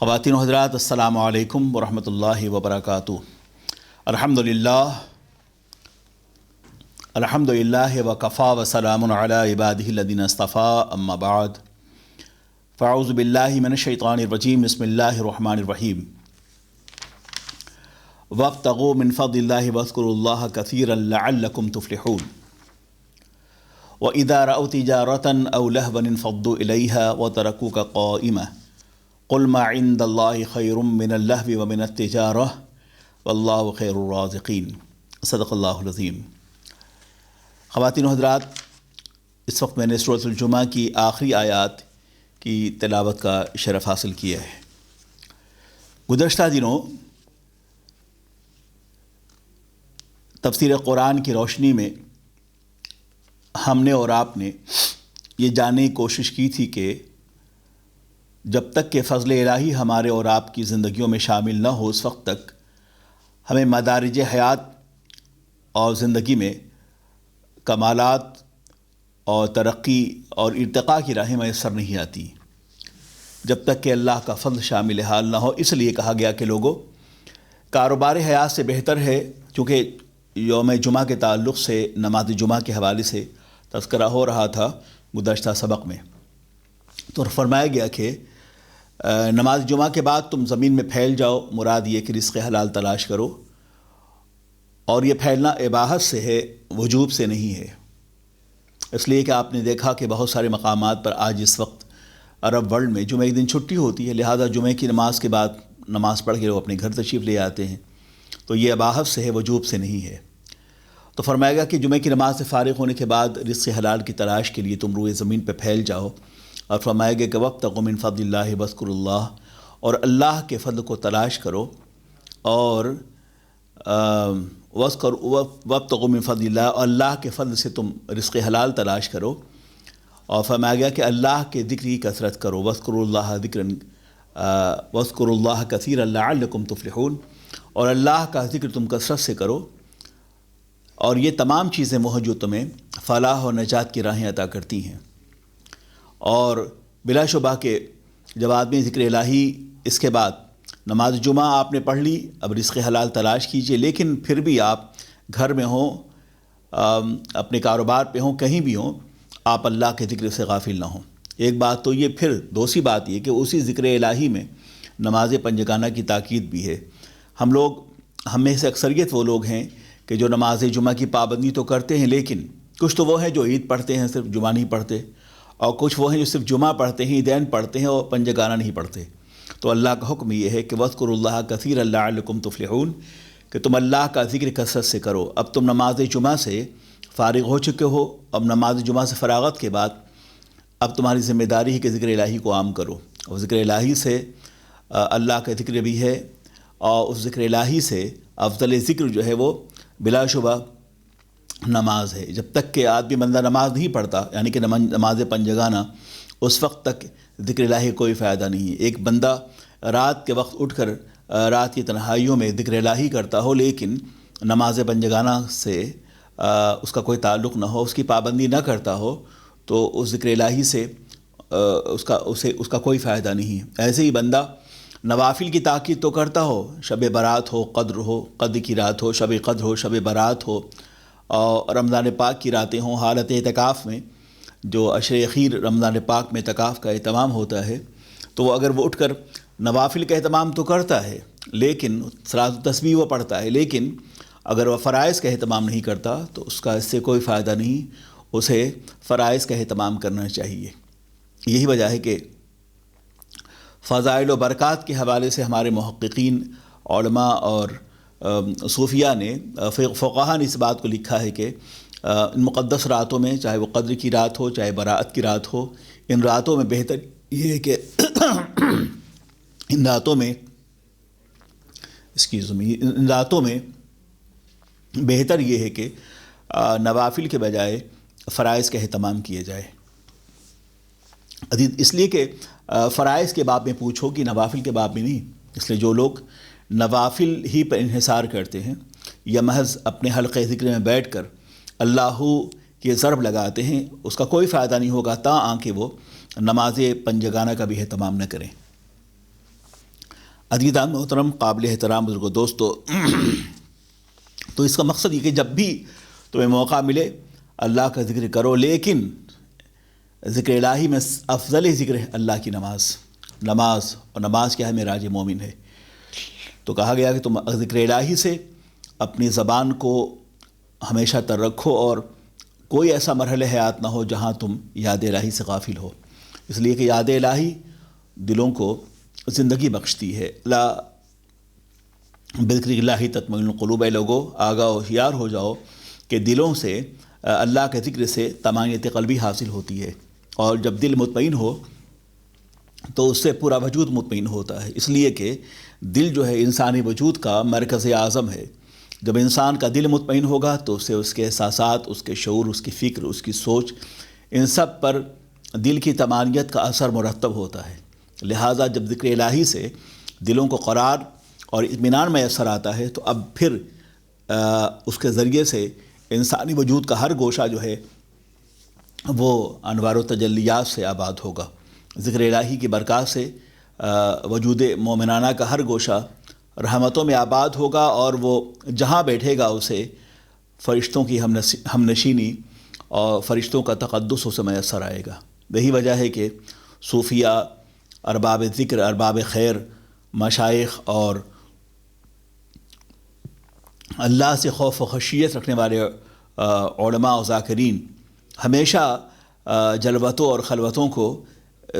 خواتین و حضرات، السلام علیکم ورحمۃ اللہ وبرکاتہ۔ الحمدللہ وکفا وسلام علی عبادہ الذین اصطفیٰ، اما بعد فاعوذ باللہ من الشیطان الرجیم، بسم اللہ الرحمن الرحیم۔ وابتغوا من فضل اللہ واذکروا اللہ کثیرا لعلکم تفلحون۔ وَإِذَا رَأَوْا تِجَارَةً أَوْ لَهْوًا انفضوا إِلَيْهَا وَتَرَكُوكَ قَائِمًا قُلْ مَا عِندَ اللَّهِ خَيْرٌ مِّنَ اللَّهْوِ وَمِنَ التِّجَارَةِ وَاللَّهُ خَيْرُ الرَّازِقِينَ۔ صدق اللہ العظیم۔ خواتین و حضرات، اس وقت میں نے سورۃ الجمعہ کی آخری آیات کی تلاوت کا شرف حاصل کیا ہے۔ گزشتہ دنوں تفسیر قرآن کی روشنی میں ہم نے اور آپ نے یہ جاننے کی کوشش کی تھی کہ جب تک کہ فضل الہی ہمارے اور آپ کی زندگیوں میں شامل نہ ہو، اس وقت تک ہمیں مدارج حیات اور زندگی میں کمالات اور ترقی اور ارتقاء کی راہیں میسر نہیں آتی جب تک کہ اللہ کا فضل شامل حال نہ ہو۔ اس لیے کہا گیا کہ لوگوں، کاروبار حیات سے بہتر ہے، چونکہ یوم جمعہ کے تعلق سے نماز جمعہ کے حوالے سے تذکرہ ہو رہا تھا گزشتہ سبق میں، تو فرمایا گیا کہ نماز جمعہ کے بعد تم زمین میں پھیل جاؤ، مراد یہ کہ رزق حلال تلاش کرو، اور یہ پھیلنا اباحت سے ہے، وجوب سے نہیں ہے۔ اس لیے کہ آپ نے دیکھا کہ بہت سارے مقامات پر آج اس وقت عرب ورلڈ میں جمعہ کے دن چھٹی ہوتی ہے، لہذا جمعہ کی نماز کے بعد نماز پڑھ کے لوگ اپنے گھر تشریف لے آتے ہیں، تو یہ اباحت سے ہے، وجوب سے نہیں ہے۔ تو فرمایا گا کہ جمعہ کی نماز سے فارغ ہونے کے بعد رزق حلال کی تلاش کے لیے تم روئے زمین پہ پھیل جاؤ، اور فرمایا گیا کہ وابتغوا من فضل اللہ واذکروا اللہ، اور اللہ کے فضل کو تلاش کرو، اور وابتغوا من فضل اللہ، اور اللہ کے فضل سے تم رزق حلال تلاش کرو، اور فرمایا گیا کہ اللہ کے ذکر کی کثرت کرو، واذکروا اللہ کثیرا لعلکم تفلحون، اور اللہ کا ذکر تم کثرت سے کرو، اور یہ تمام چیزیں وہ ہیں جو تمہیں فلاح و نجات کی راہیں عطا کرتی ہیں۔ اور بلا شبہ کہ جب آدمی ذکر الہی، اس کے بعد نماز جمعہ آپ نے پڑھ لی، اب رزق حلال تلاش کیجئے، لیکن پھر بھی آپ گھر میں ہوں، اپنے کاروبار پہ ہوں، کہیں بھی ہوں، آپ اللہ کے ذکر سے غافل نہ ہوں۔ ایک بات تو یہ، پھر دوسری بات یہ کہ اسی ذکر الہی میں نماز پنجگانہ کی تاکید بھی ہے۔ ہم میں سے اکثریت وہ لوگ ہیں کہ جو نماز جمعہ کی پابندی تو کرتے ہیں، لیکن کچھ تو وہ ہیں جو عید پڑھتے ہیں، صرف جمعہ نہیں پڑھتے، اور کچھ وہ ہیں جو صرف جمعہ پڑھتے ہیں، عیدین پڑھتے ہیں اور پنجگانہ نہیں پڑھتے۔ تو اللہ کا حکم یہ ہے کہ وَاذْكُرُوا اللَّهَ كَثِيرًا لَعَلَّكُمْ تُفْلِحُونَ، کہ تم اللہ کا ذکر کثرت سے کرو۔ اب تم نماز جمعہ سے فارغ ہو چکے ہو، اب نماز جمعہ سے فراغت کے بعد اب تمہاری ذمہ داری ہے کہ ذکر الہی کو عام کرو، اور ذکر الہی سے اللہ کا ذکر بھی ہے، اور اس ذکر الہی سے افضل ذکر جو ہے وہ بلا شبہ نماز ہے۔ جب تک کہ آدمی بندہ نماز نہیں پڑھتا، یعنی کہ نماز پنجگانہ، اس وقت تک ذکر الہی کوئی فائدہ نہیں ہے۔ ایک بندہ رات کے وقت اٹھ کر رات کی تنہائیوں میں ذکر الہی کرتا ہو، لیکن نماز پنجگانہ سے اس کا کوئی تعلق نہ ہو، اس کی پابندی نہ کرتا ہو، تو اس ذکر الہی سے اس کا کوئی فائدہ نہیں ہے۔ ایسے ہی بندہ نوافل کی تاکید تو کرتا ہو، شب برات ہو، قدر کی رات ہو، شب قدر ہو، شب برات ہو، اور رمضان پاک کی راتیں ہوں، حالت اعتکاف میں جو عشر اخیر رمضان پاک میں اعتکاف کا اہتمام ہوتا ہے، تو اگر وہ اٹھ کر نوافل کا اہتمام تو کرتا ہے، لیکن صلاۃ التسبیح وہ پڑھتا ہے، لیکن اگر وہ فرائض کا اہتمام نہیں کرتا تو اس کا اس سے کوئی فائدہ نہیں، اسے فرائض کا اہتمام کرنا چاہیے۔ یہی وجہ ہے کہ فضائل و برکات کے حوالے سے ہمارے محققین، علماء اور صوفیاء نے، فقہاء نے اس بات کو لکھا ہے کہ ان مقدس راتوں میں، چاہے وہ قدر کی رات ہو، چاہے برات کی رات ہو، ان راتوں میں بہتر یہ ہے کہ ان راتوں میں بہتر یہ ہے کہ نوافل کے بجائے فرائض کا اہتمام کیا جائے۔ اس لیے کہ فرائض کے باب میں پوچھو کہ نوافل کے باب میں نہیں، اس لیے جو لوگ نوافل ہی پر انحصار کرتے ہیں یا محض اپنے حلقہ ذکر میں بیٹھ کر اللہ کی ضرب لگاتے ہیں، اس کا کوئی فائدہ نہیں ہوگا تاں کہ وہ نماز پنجگانہ کا بھی اہتمام نہ کریں۔ عزیزان محترم، قابل احترام بزرگوں، دوستو، تو اس کا مقصد یہ کہ جب بھی تمہیں موقع ملے اللہ کا ذکر کرو، لیکن ذکر الہی میں افضل ذکر ہے اللہ کی نماز۔ اور نماز کیا ہے؟ معراج مومن ہے۔ تو کہا گیا کہ تم ذکر الہی سے اپنی زبان کو ہمیشہ تر رکھو، اور کوئی ایسا مرحلہ حیات نہ ہو جہاں تم یاد الہی سے غافل ہو، اس لیے کہ یاد الہی دلوں کو زندگی بخشتی ہے۔ بذکر اللہ تطمئن القلوب، لوگوں آگاہ و ہوشیار ہو جاؤ کہ دلوں سے اللہ کے ذکر سے طمانینت قلبی حاصل ہوتی ہے، اور جب دل مطمئن ہو تو اس سے پورا وجود مطمئن ہوتا ہے، اس لیے کہ دل جو ہے انسانی وجود کا مرکز اعظم ہے۔ جب انسان کا دل مطمئن ہوگا تو اس سے اس کے احساسات، اس کے شعور، اس کی فکر، اس کی سوچ، ان سب پر دل کی طمانینت کا اثر مرتب ہوتا ہے۔ لہٰذا جب ذکر الہی سے دلوں کو قرار اور اطمینان میسر آتا ہے تو اب پھر اس کے ذریعے سے انسانی وجود کا ہر گوشہ جو ہے وہ انوار و تجلیات سے آباد ہوگا۔ ذکر الہی کی برکات سے وجود مومنانہ کا ہر گوشہ رحمتوں میں آباد ہوگا، اور وہ جہاں بیٹھے گا اسے فرشتوں کی ہم نشینی اور فرشتوں کا تقدس اسے میسر آئے گا۔ یہی وجہ ہے کہ صوفیہ، ارباب ذکر، ارباب خیر، مشائخ اور اللہ سے خوف و خشیت رکھنے والے علماء و ذاکرین ہمیشہ جلوتوں اور خلوتوں کو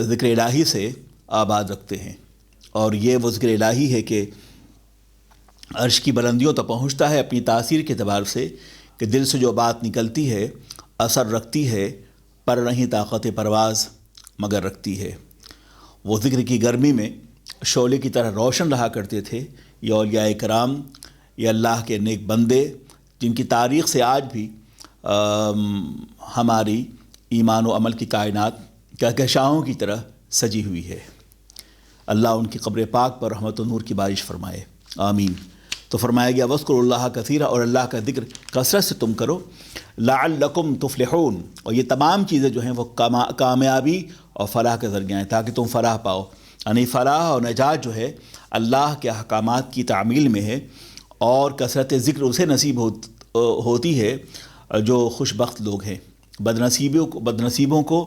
ذکر الہی سے آباد رکھتے ہیں، اور یہ وہ ذکر الہی ہے کہ عرش کی بلندیوں تک پہنچتا ہے اپنی تاثیر کے اعتبار سے، کہ دل سے جو بات نکلتی ہے اثر رکھتی ہے، پر نہیں طاقت پرواز مگر رکھتی ہے۔ وہ ذکر کی گرمی میں شعلے کی طرح روشن رہا کرتے تھے یہ اولیاء کرام، یہ اللہ کے نیک بندے، جن کی تاریخ سے آج بھی ہماری ایمان و عمل کی کائنات کہکشاؤں کی طرح سجی ہوئی ہے۔ اللہ ان کی قبر پاک پر رحمت و نور کی بارش فرمائے، آمین۔ تو فرمایا گیا وَاذْكُرُوا اللَّهَ كَثِيرًا، اور اللہ کا ذکر کثرت سے تم کرو، لَعَلَّكُمْ تُفْلِحُونَ، اور یہ تمام چیزیں جو ہیں وہ کامیابی اور فلاح کے ذریعہ ہیں، تاکہ تم فلاح پاؤ۔ یعنی فلاح اور نجات جو ہے اللہ کے احکامات کی تعمیل میں ہے، اور کثرت ذکر اسے نصیب ہوتی ہے جو خوش بخت لوگ ہیں۔ بدنصیبوں کو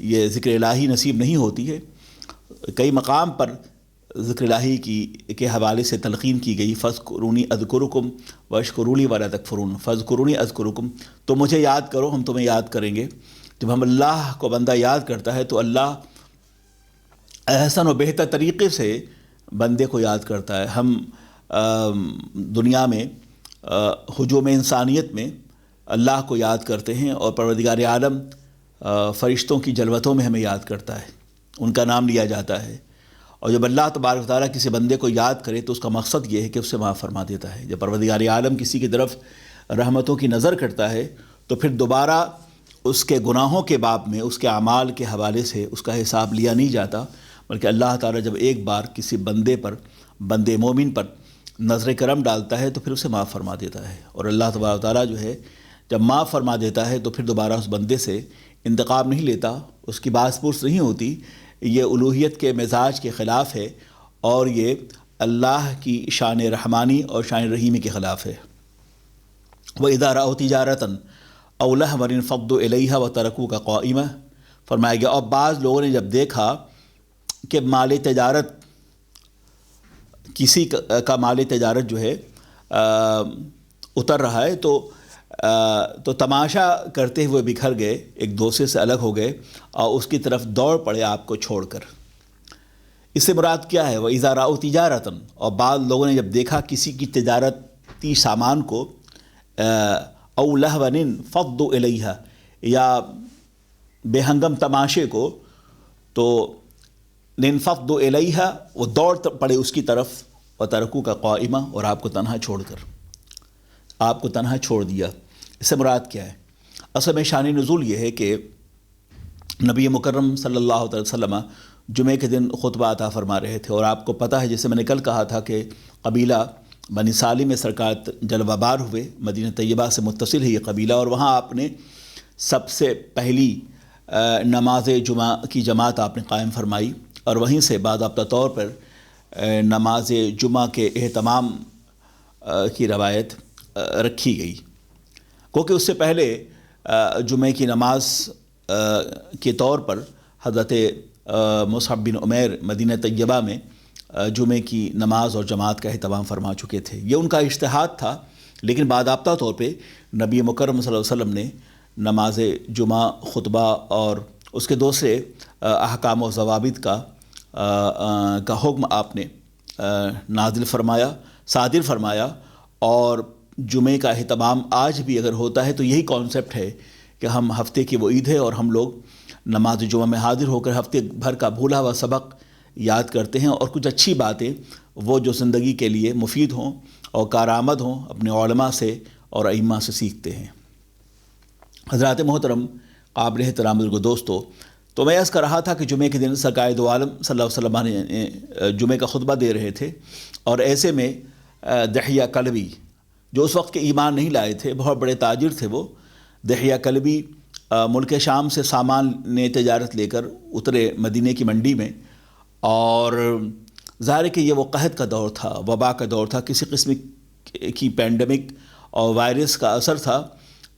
یہ ذکر الہی نصیب نہیں ہوتی ہے۔ کئی مقام پر ذکر الہی کے حوالے سے تلقین کی گئی، فاذکرونی اذکرکم واشکروا لی ولا تکفرون، فاذکرونی اذکرکم، تو مجھے یاد کرو ہم تمہیں یاد کریں گے۔ جب ہم اللہ کو بندہ یاد کرتا ہے تو اللہ احسن و بہتر طریقے سے بندے کو یاد کرتا ہے۔ ہم دنیا میں ہجوم انسانیت میں اللہ کو یاد کرتے ہیں، اور پروردگار عالم فرشتوں کی جلوتوں میں ہمیں یاد کرتا ہے، ان کا نام لیا جاتا ہے۔ اور جب اللہ تبارک و تعالیٰ کسی بندے کو یاد کرے تو اس کا مقصد یہ ہے کہ اسے معاف فرما دیتا ہے۔ جب پروردگار عالم کسی کی طرف رحمتوں کی نظر کرتا ہے تو پھر دوبارہ اس کے گناہوں کے باب میں اس کے اعمال کے حوالے سے اس کا حساب لیا نہیں جاتا، بلکہ اللہ تعالیٰ جب ایک بار کسی بندے مومن پر نظر کرم ڈالتا ہے تو پھر اسے معاف فرما دیتا ہے۔ اور اللہ تبارک و تعالیٰ جو ہے جب معاف فرما دیتا ہے تو پھر دوبارہ اس بندے سے انتقام نہیں لیتا، اس کی باس پرس نہیں ہوتی۔ یہ الوہیت کے مزاج کے خلاف ہے، اور یہ اللہ کی شان رحمانی اور شان رحیمی کے خلاف ہے۔ وَإِذَا رَأَوْا تِجَارَةً أَوْ لَهْوًا انفضوا إِلَيْهَا وَتَرَكُوكَ قَائِمًا، فرمایا گیا اور بعض لوگوں نے جب دیکھا کہ مال تجارت، کسی کا مال تجارت جو ہے اتر رہا ہے تو تماشا کرتے ہوئے بکھر گئے، ایک دوسرے سے الگ ہو گئے اور اس کی طرف دوڑ پڑے آپ کو چھوڑ کر۔ اس سے مراد کیا ہے؟ وَإِذَا رَأَوْا تِجَارَةً، اور بعض لوگوں نے جب دیکھا کسی کی تجارتی سامان کو، أَوْ لَهْوًا انفضوا إِلَيْهَا، یا بے ہنگم تماشے کو، تو انفضوا إِلَيْهَا، وہ دوڑ پڑے اس کی طرف، وَتَرَكُوكَ قَائِمًا، اور آپ کو تنہا چھوڑ کر، آپ کو تنہا چھوڑ دیا۔ اس سے مراد کیا ہے؟ اصل میں شان نزول یہ ہے کہ نبی مکرم صلی اللہ علیہ وسلم جمعہ کے دن خطبہ عطا فرما رہے تھے، اور آپ کو پتہ ہے جیسے میں نے کل کہا تھا کہ قبیلہ بنی سالم میں سرکار جلوہ بار ہوئے، مدینہ طیبہ سے متصل ہے یہ قبیلہ، اور وہاں آپ نے سب سے پہلی نماز جمعہ کی جماعت آپ نے قائم فرمائی، اور وہیں سے باضابطہ طور پر نماز جمعہ کے اہتمام کی روایت رکھی گئی، کیونکہ اس سے پہلے جمعہ کی نماز کے طور پر حضرت مصعب بن عمیر مدینہ طیبہ میں جمعہ کی نماز اور جماعت کا اہتمام فرما چکے تھے۔ یہ ان کا اجتہاد تھا، لیکن باضابطہ طور پہ نبی مکرم صلی اللہ علیہ وسلم نے نماز جمعہ، خطبہ اور اس کے دوسرے احکام و ضوابط کا حکم آپ نے نازل فرمایا، صادر فرمایا، اور جمعہ کا اہتمام آج بھی اگر ہوتا ہے تو یہی کانسیپٹ ہے کہ ہم ہفتے کی وہ عید ہے اور ہم لوگ نماز جمعہ میں حاضر ہو کر ہفتے بھر کا بھولا ہوا سبق یاد کرتے ہیں اور کچھ اچھی باتیں وہ جو زندگی کے لیے مفید ہوں اور کارآمد ہوں اپنے علماء سے اور ائمہ سے سیکھتے ہیں۔ حضرات محترم، قابل احترام بزرگو، دوستو، تو میں عرض کر رہا تھا کہ جمعہ کے دن سرکار دو عالم صلی اللہ علیہ وسلم نے جمعہ کا خطبہ دے رہے تھے، اور ایسے میں دحیہ کلبی جو اس وقت کے ایمان نہیں لائے تھے، بہت بڑے تاجر تھے وہ، دحیہ کلبی ملک شام سے سامان نے تجارت لے کر اترے مدینہ کی منڈی میں، اور ظاہر ہے کہ یہ وہ قحط کا دور تھا، وبا کا دور تھا، کسی قسم کی پینڈمک اور وائرس کا اثر تھا۔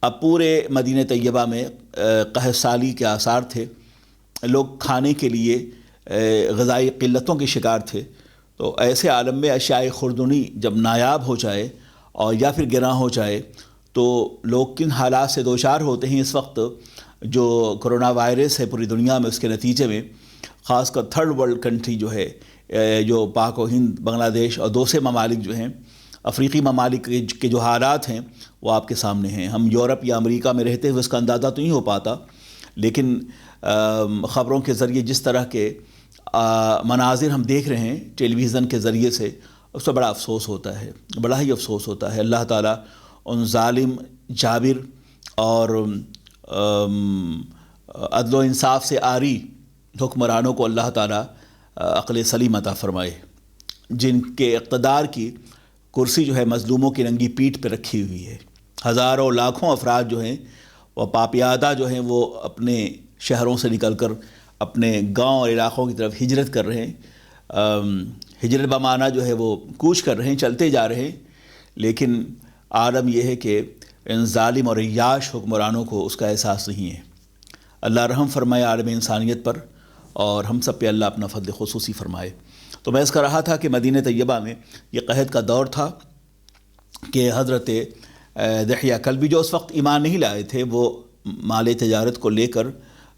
اب پورے مدینہ طیبہ میں قحط سالی کے آثار تھے، لوگ کھانے کے لیے غذائی قلتوں کے شکار تھے۔ تو ایسے عالم میں اشیاء خوردنی جب نایاب ہو جائے اور یا پھر گراں ہو جائے تو لوگ کن حالات سے دوچار ہوتے ہیں۔ اس وقت جو کرونا وائرس ہے پوری دنیا میں، اس کے نتیجے میں خاص کر تھرڈ ورلڈ کنٹری جو ہے، جو پاک و ہند، بنگلہ دیش اور دوسرے ممالک جو ہیں، افریقی ممالک کے جو حالات ہیں وہ آپ کے سامنے ہیں۔ ہم یورپ یا امریکہ میں رہتے ہوئے اس کا اندازہ تو نہیں ہو پاتا، لیکن خبروں کے ذریعے جس طرح کے مناظر ہم دیکھ رہے ہیں ٹیلی ویژن کے ذریعے سے، اس پر بڑا افسوس ہوتا ہے، بڑا ہی افسوس ہوتا ہے۔ اللہ تعالیٰ ان ظالم، جابر اور عدل و انصاف سے عاری حکمرانوں کو اللہ تعالیٰ عقل سلیم عطا فرمائے، جن کے اقتدار کی کرسی جو ہے مظلوموں کی ننگی پیٹھ پہ رکھی ہوئی ہے۔ ہزاروں لاکھوں افراد جو ہیں وہ پاپیادہ جو ہیں وہ اپنے شہروں سے نکل کر اپنے گاؤں اور علاقوں کی طرف ہجرت کر رہے ہیں، ہجرت بمعنی جو ہے وہ کوچ کر رہے ہیں، چلتے جا رہے ہیں، لیکن عالم یہ ہے کہ ان ظالم اور عیاش حکمرانوں کو اس کا احساس نہیں ہے۔ اللہ رحم فرمائے عالم انسانیت پر، اور ہم سب پہ اللہ اپنا فضل خصوصی فرمائے۔ تو میں اس کا رہا تھا کہ مدینہ طیبہ میں یہ قحط کا دور تھا کہ حضرت دحیہ کلبی جو اس وقت ایمان نہیں لائے تھے، وہ مال تجارت کو لے کر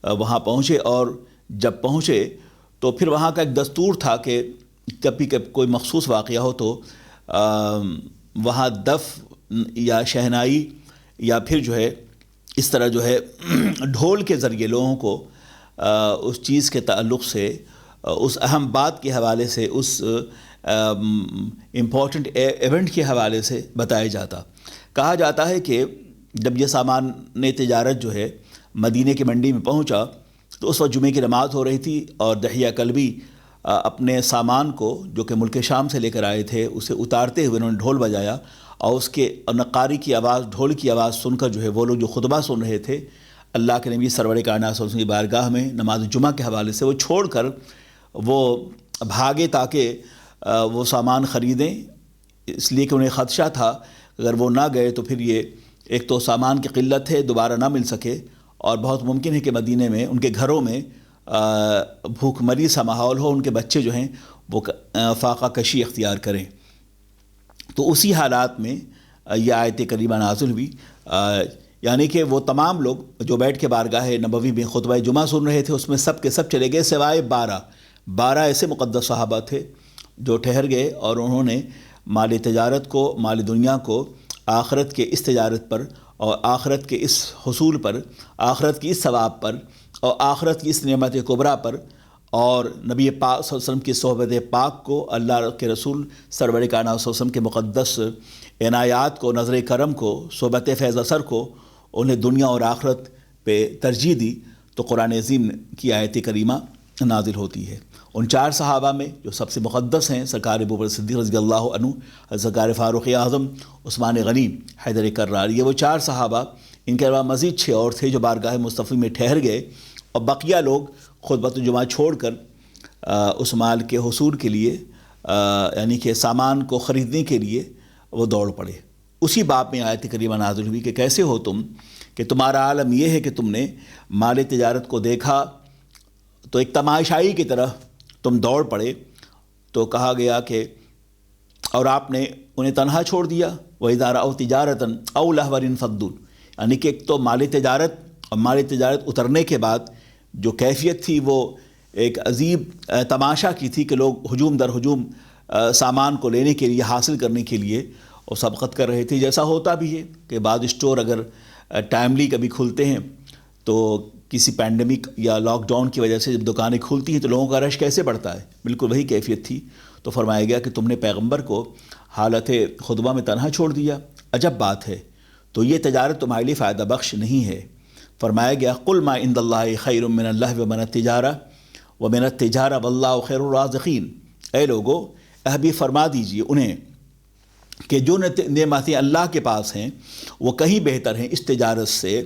وہاں پہنچے، اور جب پہنچے تو پھر وہاں کا ایک دستور تھا کہ کبھی کوئی مخصوص واقعہ ہو تو وہاں دف یا شہنائی یا پھر جو ہے اس طرح جو ہے ڈھول کے ذریعے لوگوں کو اس چیز کے تعلق سے، اس اہم بات کے حوالے سے، اس امپورٹنٹ ایونٹ کے حوالے سے بتایا جاتا۔ کہا جاتا ہے کہ جب یہ سامان تجارت جو ہے مدینہ کی منڈی میں پہنچا تو اس وقت جمعے کی نماز ہو رہی تھی، اور دحیہ کلبی اپنے سامان کو جو کہ ملک شام سے لے کر آئے تھے اسے اتارتے ہوئے انہوں نے ڈھول بجایا، اور اس کے نقاری کی آواز، ڈھول کی آواز سن کر جو ہے وہ لوگ جو خطبہ سن رہے تھے اللہ کے نبی سرور کائنات صلی اللہ علیہ وسلم کی بارگاہ میں نماز جمعہ کے حوالے سے، وہ چھوڑ کر وہ بھاگے تاکہ وہ سامان خریدیں، اس لیے کہ انہیں خدشہ تھا اگر وہ نہ گئے تو پھر یہ ایک تو سامان کی قلت ہے، دوبارہ نہ مل سکے، اور بہت ممکن ہے کہ مدینہ میں ان کے گھروں میں بھوک مری سا ماحول ہو، ان کے بچے جو ہیں وہ فاقہ کشی اختیار کریں۔ تو اسی حالات میں یہ آیت کریمہ نازل ہوئی، یعنی کہ وہ تمام لوگ جو بیٹھ کے بارگاہ نبوی میں خطبہ جمعہ سن رہے تھے اس میں سب کے سب چلے گئے سوائے 12 ایسے مقدس صحابہ تھے جو ٹھہر گئے، اور انہوں نے مال تجارت کو، مال دنیا کو آخرت کے اس تجارت پر اور آخرت کے اس حصول پر، آخرت کی اس ثواب پر اور آخرت کی اس نعمت کبریٰ پر، اور نبی پاک صلی اللہ علیہ وسلم کی صحبت پاک کو، اللہ کے رسول سرور کائنات صلی اللہ علیہ وسلم کے مقدس عنایات کو، نظر کرم کو، صحبت فیض اثر کو، انہیں دنیا اور آخرت پہ ترجیح دی، تو قرآن عظیم کی آیت کریمہ نازل ہوتی ہے۔ ان 4 صحابہ میں جو سب سے مقدس ہیں سرکار ابوبکر صدیق رضی اللہ عنہ، سرکار فاروق اعظم عثمان غنی حیدر کرار، یہ وہ 4 صحابہ، ان کے علاوہ مزید 6 اور تھے جو بارگاہ مصطفی میں ٹھہر گئے، اور بقیہ لوگ خطبۃ الجمعہ چھوڑ کر اس مال کے حصول کے لیے یعنی کہ سامان کو خریدنے کے لیے وہ دوڑ پڑے۔ اسی باب میں آیت کریمہ نازل ہوئی کہ کیسے ہو تم کہ تمہارا عالم یہ ہے کہ تم نے مال تجارت کو دیکھا تو ایک تماشائی کی طرح تم دوڑ پڑے، تو کہا گیا کہ اور آپ نے انہیں تنہا چھوڑ دیا۔ وَإِذَا رَأَوْا تِجَارَةً أَوْ لَهْوًا انفضوا، یعنی کہ ایک تو مال تجارت، اور مال تجارت اترنے کے بعد جو کیفیت تھی وہ ایک عجیب تماشا کی تھی کہ لوگ ہجوم در ہجوم سامان کو لینے کے لیے، حاصل کرنے کے لیے اور سبقت کر رہے تھے۔ جیسا ہوتا بھی ہے کہ بعض اسٹور اگر ٹائملی کبھی کھلتے ہیں تو کسی پینڈیمک یا لاک ڈاؤن کی وجہ سے جب دکانیں کھلتی ہیں تو لوگوں کا رش کیسے بڑھتا ہے، بالکل وہی کیفیت تھی۔ تو فرمایا گیا کہ تم نے پیغمبر کو حالت خطبہ میں تنہا چھوڑ دیا، عجب بات ہے، تو یہ تجارت تمہارے لیے فائدہ بخش نہیں ہے۔ فرمایا گیا قل ما عند اللہ خیر من اللہ ومن التجارہ ومن التجارہ واللہ خیر الرازقین، اے لوگو حبیب فرما دیجئے انہیں کہ جو نعمتیں اللہ کے پاس ہیں وہ کہیں بہتر ہیں اس تجارت سے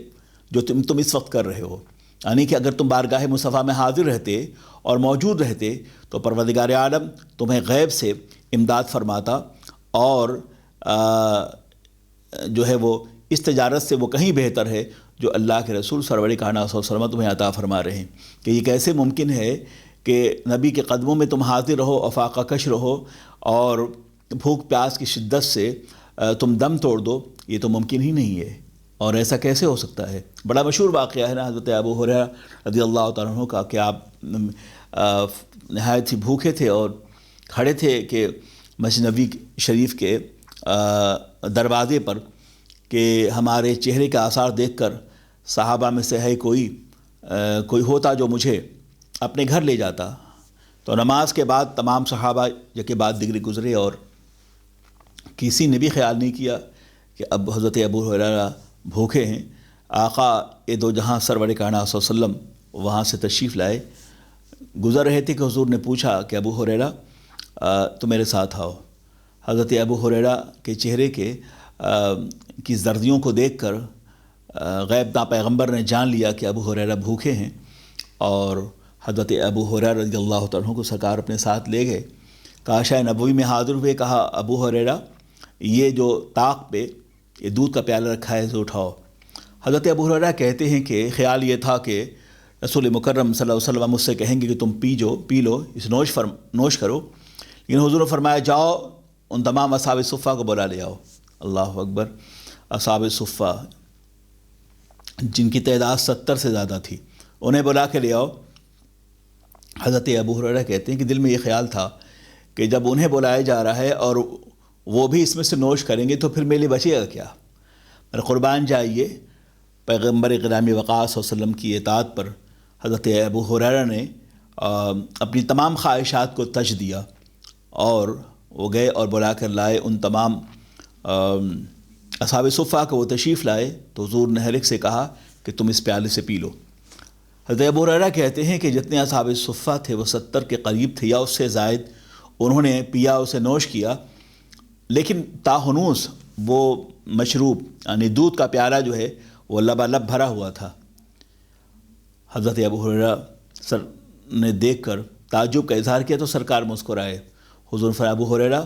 جو تم اس وقت کر رہے ہو۔ یعنی کہ اگر تم بارگاہ مصطفیٰ میں حاضر رہتے اور موجود رہتے تو پروردگار عالم تمہیں غیب سے امداد فرماتا، اور جو ہے وہ اس تجارت سے وہ کہیں بہتر ہے جو اللہ کے رسول سرور کائنات صلی اللہ علیہ وسلم تمہیں عطا فرما رہے ہیں۔ کہ یہ کیسے ممکن ہے کہ نبی کے قدموں میں تم حاضر رہو اور فاقہ کش رہو اور بھوک پیاس کی شدت سے تم دم توڑ دو، یہ تو ممکن ہی نہیں ہے، اور ایسا کیسے ہو سکتا ہے؟ بڑا مشہور واقعہ ہے نا حضرت ابو ہریرہ رضی اللہ تعالیٰ عنہ کا کہ آپ نہایت ہی بھوکے تھے اور کھڑے تھے کہ مسجد نبوی شریف کے دروازے پر کہ ہمارے چہرے کے آثار دیکھ کر صحابہ میں سے ہے کوئی ہوتا جو مجھے اپنے گھر لے جاتا۔ تو نماز کے بعد تمام صحابہ یکے بعد دیگرے گزرے اور کسی نے بھی خیال نہیں کیا کہ اب حضرت ابو ہریرہ بھوکے ہیں۔ آقا دو جہاں سرور کائنات صلی اللہ علیہ وسلم وہاں سے تشریف لائے، گزر رہے تھے کہ حضور نے پوچھا کہ ابو ہریرہ تو میرے ساتھ آؤ۔ حضرت ابو ہریرہ کے چہرے کی زردیوں کو دیکھ کر غیب داں پیغمبر نے جان لیا کہ ابو ہریرہ بھوکے ہیں، اور حضرت ابو ہریرہ رضی اللہ تعالیٰ کو سرکار اپنے ساتھ لے گئے، کاشا نبوی میں حاضر ہوئے، کہا ابو ہریرہ یہ جو طاق پہ یہ دودھ کا پیالہ رکھا ہے اسے اٹھاؤ۔ حضرت ابو ہریرہ کہتے ہیں کہ خیال یہ تھا کہ رسول مکرم صلی اللہ علیہ وسلم مجھ سے کہیں گے کہ تم پی لو، اس نوش کرو، لیکن حضور نے فرمایا جاؤ ان تمام اصحاب صفہ کو بلا لے آؤ۔ اللہ اکبر! اصحاب صفہ جن کی تعداد 70 سے زیادہ تھی، انہیں بلا کے لے آؤ۔ حضرت ابو ہریرہ کہتے ہیں کہ دل میں یہ خیال تھا کہ جب انہیں بلایا جا رہا ہے اور وہ بھی اس میں سے نوش کریں گے تو پھر میرے لیے بچے گا کیا؟ میرے قربان جائیے، پیغمبر گرامی وقاص صلی اللہ علیہ وسلم کی اطاعت پر حضرت ابو ہریرہ نے اپنی تمام خواہشات کو تج دیا، اور وہ گئے اور بلا کر لائے ان تمام اصحاب صفہ کو، وہ تشریف لائے تو حضور نے ہر ایک سے کہا کہ تم اس پیالے سے پی لو۔ حضرت ابو ہریرہ کہتے ہیں کہ جتنے اصحاب صفہ تھے وہ 70 کے قریب تھے یا اس سے زائد، انہوں نے پیا، اسے نوش کیا، لیکن تاہنوس وہ مشروب یعنی دودھ کا پیالہ جو ہے وہ لبالب بھرا ہوا تھا۔ حضرت ابو ہریرہ نے دیکھ کر تعجب کا اظہار کیا تو سرکار مسکرائے۔ حضور فرمایا ابو ہریرہ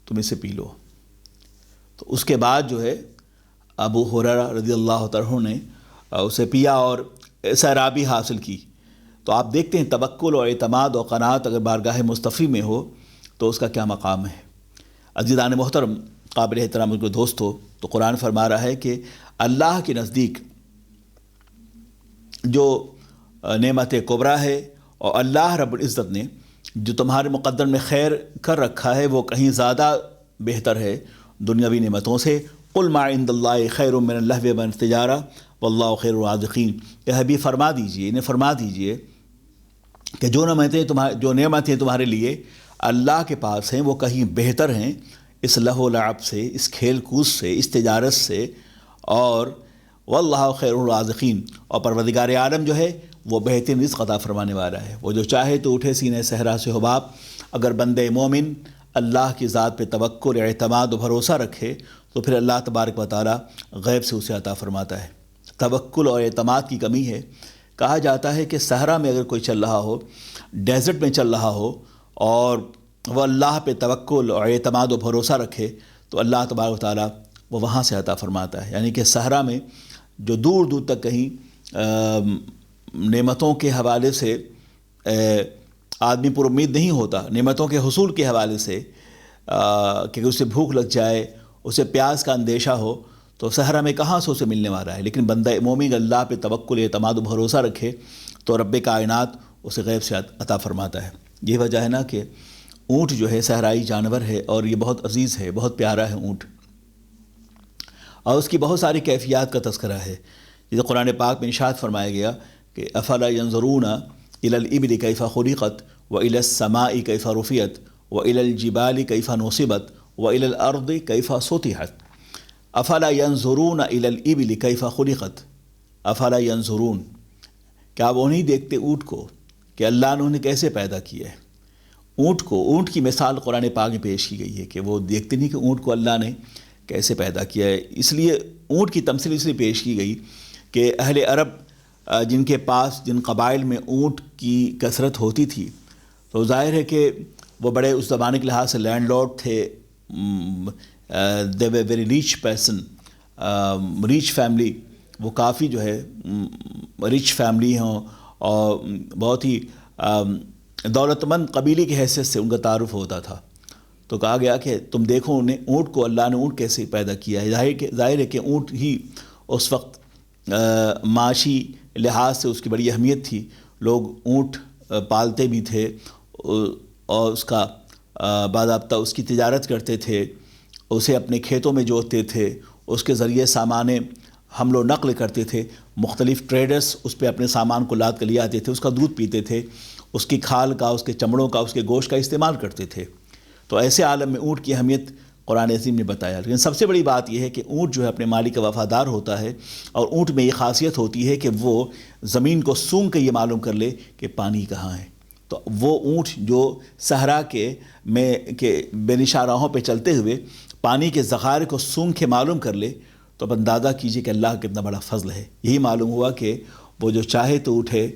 تم اسے پی لو۔ تو اس کے بعد جو ہے ابو ہریرہ رضی اللہ تعالیٰ نے اسے پیا اور سیرابی حاصل کی۔ تو آپ دیکھتے ہیں توکل اور اعتماد اور قناعت اگر بارگاہ مصطفی میں ہو تو اس کا کیا مقام ہے۔ عزیزان محترم، قابل احترام کے دوستو، تو قرآن فرما رہا ہے کہ اللہ کے نزدیک جو نعمت کبریٰ ہے اور اللہ رب العزت نے جو تمہارے مقدر میں خیر کر رکھا ہے وہ کہیں زیادہ بہتر ہے دنیاوی نعمتوں سے۔ قل ما عند اللہ خیر من اللہو ومن التجارہ واللہ خیر الرازقین، اے حبیب فرما دیجئے، انہیں فرما دیجئے کہ جو نعمتیں تمہارے لیے اللہ کے پاس ہیں وہ کہیں بہتر ہیں اس لہو و لعب سے، اس کھیل کود سے، اس تجارت سے، اور واللہ خیر الرازقین، اور پروردگار عالم جو ہے وہ بہترین رزق عطا فرمانے والا ہے۔ وہ جو چاہے تو اٹھے سینے صحرا سے حباب، اگر بندے مومن اللہ کی ذات پہ توکل، اعتماد و بھروسہ رکھے تو پھر اللہ تبارک و تعالی غیب سے اسے عطا فرماتا ہے۔ توکل اور اعتماد کی کمی ہے کہا جاتا ہے کہ صحرا میں اگر کوئی چل رہا ہو، ڈیزرٹ میں چل رہا ہو، اور وہ اللہ پہ توکل اور اعتماد و بھروسہ رکھے تو اللہ تبارک و تعالیٰ وہ وہاں سے عطا فرماتا ہے۔ یعنی کہ صحرا میں جو دور دور تک کہیں نعمتوں کے حوالے سے آدمی پر امید نہیں ہوتا، نعمتوں کے حصول کے حوالے سے کہ اسے بھوک لگ جائے، اسے پیاس کا اندیشہ ہو، تو صحرا میں کہاں سے اسے ملنے والا ہے۔ لیکن بندہ مومن اللہ پہ توکل اعتماد و بھروسہ رکھے تو رب کائنات اسے غیب سے عطا فرماتا ہے۔ یہ وجہ ہے نا کہ اونٹ جو ہے صحرائی جانور ہے، اور یہ بہت عزیز ہے، بہت پیارا ہے اونٹ، اور اس کی بہت ساری کیفیات کا تذکرہ ہے۔ جیسے قرآن پاک میں ارشاد فرمایا گیا کہ افلا ينظرون الى الابل كيف خلقت والى السماء كيف رفعت والى الجبال كيف نصبت والى الارض كيف سطحت افلا ينظرون الى الابل كيف خلقت افلا ينظرون، کیا وہ نہیں دیکھتے اونٹ کو کہ اللہ نے انہیں کیسے پیدا کیا ہے۔ اونٹ کی مثال قرآن پاک میں پیش کی گئی ہے کہ وہ دیکھتے نہیں کہ اونٹ کو اللہ نے کیسے پیدا کیا ہے۔ اس لیے اونٹ کی تمثیل اس لیے پیش کی گئی کہ اہل عرب جن کے پاس جن قبائل میں اونٹ کی کثرت ہوتی تھی، تو ظاہر ہے کہ وہ بڑے اس زمانے کے لحاظ سے لینڈ لارڈ تھے، they were very rich person, rich family, وہ کافی جو ہے ریچ فیملی ہوں، اور بہت ہی دولت مند قبیلے کی حیثیت سے ان کا تعارف ہوتا تھا۔ تو کہا گیا کہ تم دیکھو انہیں اونٹ کو، اللہ نے اونٹ کیسے پیدا کیا ہے۔ ظاہر ہے کہ اونٹ ہی اس وقت معاشی لحاظ سے اس کی بڑی اہمیت تھی، لوگ اونٹ پالتے بھی تھے، اور اس کا باضابطہ اس کی تجارت کرتے تھے، اسے اپنے کھیتوں میں جوتتے تھے، اس کے ذریعے سامان حمل و نقل کرتے تھے، مختلف ٹریڈرز اس پہ اپنے سامان کو لاد کر لے آتے تھے، اس کا دودھ پیتے تھے، اس کی کھال کا، اس کے چمڑوں کا، اس کے گوشت کا استعمال کرتے تھے۔ تو ایسے عالم میں اونٹ کی اہمیت قرآن عظیم نے بتایا۔ لیکن سب سے بڑی بات یہ ہے کہ اونٹ جو ہے اپنے مالک کا وفادار ہوتا ہے، اور اونٹ میں یہ خاصیت ہوتی ہے کہ وہ زمین کو سونگھ کے یہ معلوم کر لے کہ پانی کہاں ہے۔ تو وہ اونٹ جو صحرا کے بے نشاں راہوں پہ چلتے ہوئے پانی کے ذخائر کو سونگھ کے معلوم کر لے، تو اب اندازہ کیجیے کہ اللہ کا کتنا بڑا فضل ہے۔ یہی معلوم ہوا کہ وہ جو چاہے تو اٹھے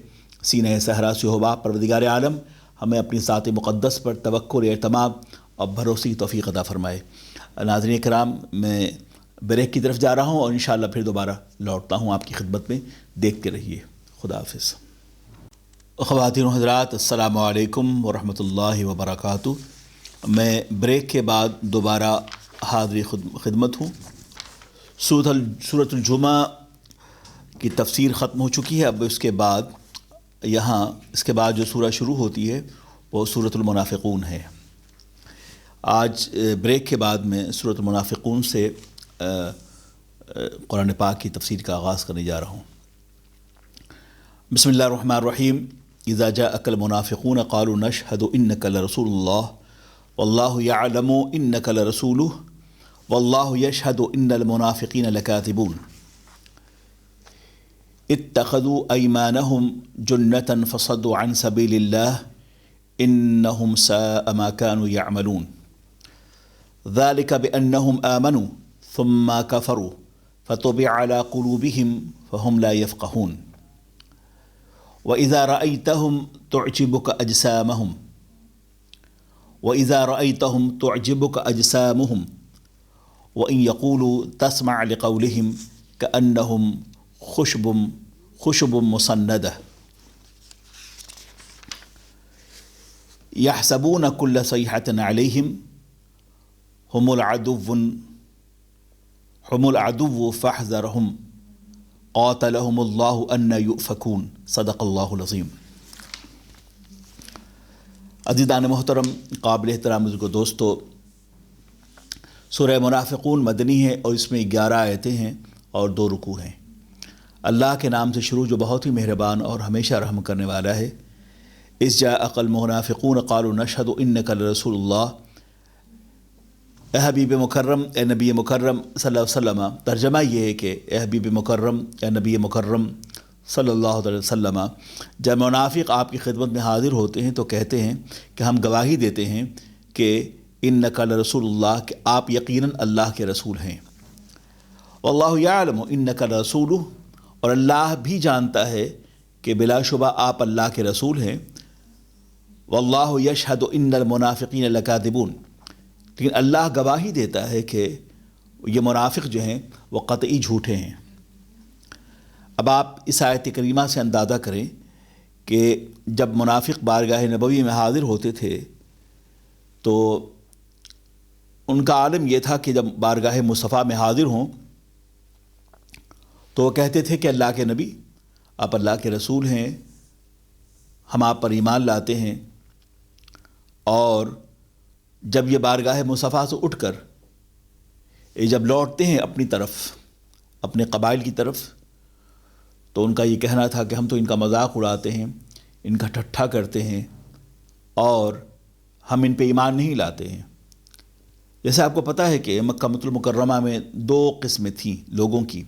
سینہ صحرا سے ہوا۔ پروردگار عالم ہمیں اپنی ذات مقدس پر توکل، اعتماد اور بھروسے کی توفیق عطا فرمائے۔ ناظرین کرام، میں بریک کی طرف جا رہا ہوں، اور انشاءاللہ پھر دوبارہ لوٹتا ہوں آپ کی خدمت میں۔ دیکھتے رہیے۔ خدا حافظ۔ خواتین و حضرات، السلام علیکم ورحمۃ اللہ وبرکاتہ۔ میں بریک کے بعد دوبارہ حاضر خدمت ہوں۔ سورۃ الجمعہ کی تفسیر ختم ہو چکی ہے۔ اب اس کے بعد جو سورہ شروع ہوتی ہے وہ سورۃ المنافقون ہے۔ آج بریک کے بعد میں سورۃ المنافقون سے قرآن پاک کی تفسیر کا آغاز کرنے جا رہا ہوں۔ بسم اللہ الرحمن الرحیم۔ اذا جاءک المنافقون قالوا نشهد انک لرسول اللہ واللہ یعلم انک لرسولہ واللہ یشہد ان المنافقین لکاذبون اتخذوا ایمانہم جنۃ فصدوا عن سبیل اللہ انہم ساء ما كانوا يعملون ذلك بأنهم آمنوا ثم كفروا فطبع على قلوبهم فهم لا يفقهون وإذا رأيتهم تعجبك أجسامهم وإن يقولوا تسمع لقولهم كأنهم خشب مسندة يحسبون كل صيحة عليهم هم العدو فاحذرهم قاتلهم اللہ ان یؤفکون۔ صدق اللہ العظیم۔ عزیزان محترم، قابل احترام بزرگو دوستو، سورہ منافقون مدنی ہے، اور اس میں 11 آیتیں ہیں اور 2 رکوع ہیں۔ اللہ کے نام سے شروع جو بہت ہی مہربان اور ہمیشہ رحم کرنے والا ہے۔ اذ جاءک المنافقون قالوا نشهد انک لرسول اللہ۔ اے حبیب مکرم، اے نبی مکرم صلی اللہ علیہ وسلم۔ ترجمہ یہ ہے کہ اے حبیب مکرم، اے نبی مکرم صلی اللہ علیہ وسلم، جب منافق آپ کی خدمت میں حاضر ہوتے ہیں تو کہتے ہیں کہ ہم گواہی دیتے ہیں کہ انک لرسول اللہ، کہ آپ یقیناً اللہ کے رسول ہیں۔ واللہ یعلم انک لرسولہ، اور اللہ بھی جانتا ہے کہ بلا شبہ آپ اللہ کے رسول ہیں، واللہ یشہد ان المنافقین لکاذبون، لیکن اللہ گواہی دیتا ہے کہ یہ منافق جو ہیں وہ قطعی جھوٹے ہیں۔ اب آپ اس آیت کریمہ سے اندازہ کریں کہ جب منافق بارگاہ نبوی میں حاضر ہوتے تھے تو ان کا عالم یہ تھا کہ جب بارگاہ مصطفیٰ میں حاضر ہوں تو وہ کہتے تھے کہ اللہ کے نبی، آپ اللہ کے رسول ہیں، ہم آپ پر ایمان لاتے ہیں، اور جب یہ بارگاہ مصطفیٰ سے اٹھ کر یہ جب لوٹتے ہیں اپنی طرف، اپنے قبائل کی طرف، تو ان کا یہ کہنا تھا کہ ہم تو ان کا مذاق اڑاتے ہیں، ان کا ٹھٹھا کرتے ہیں، اور ہم ان پہ ایمان نہیں لاتے ہیں۔ جیسے آپ کو پتہ ہے کہ مکہ المکرمہ میں دو قسمیں تھیں لوگوں کی،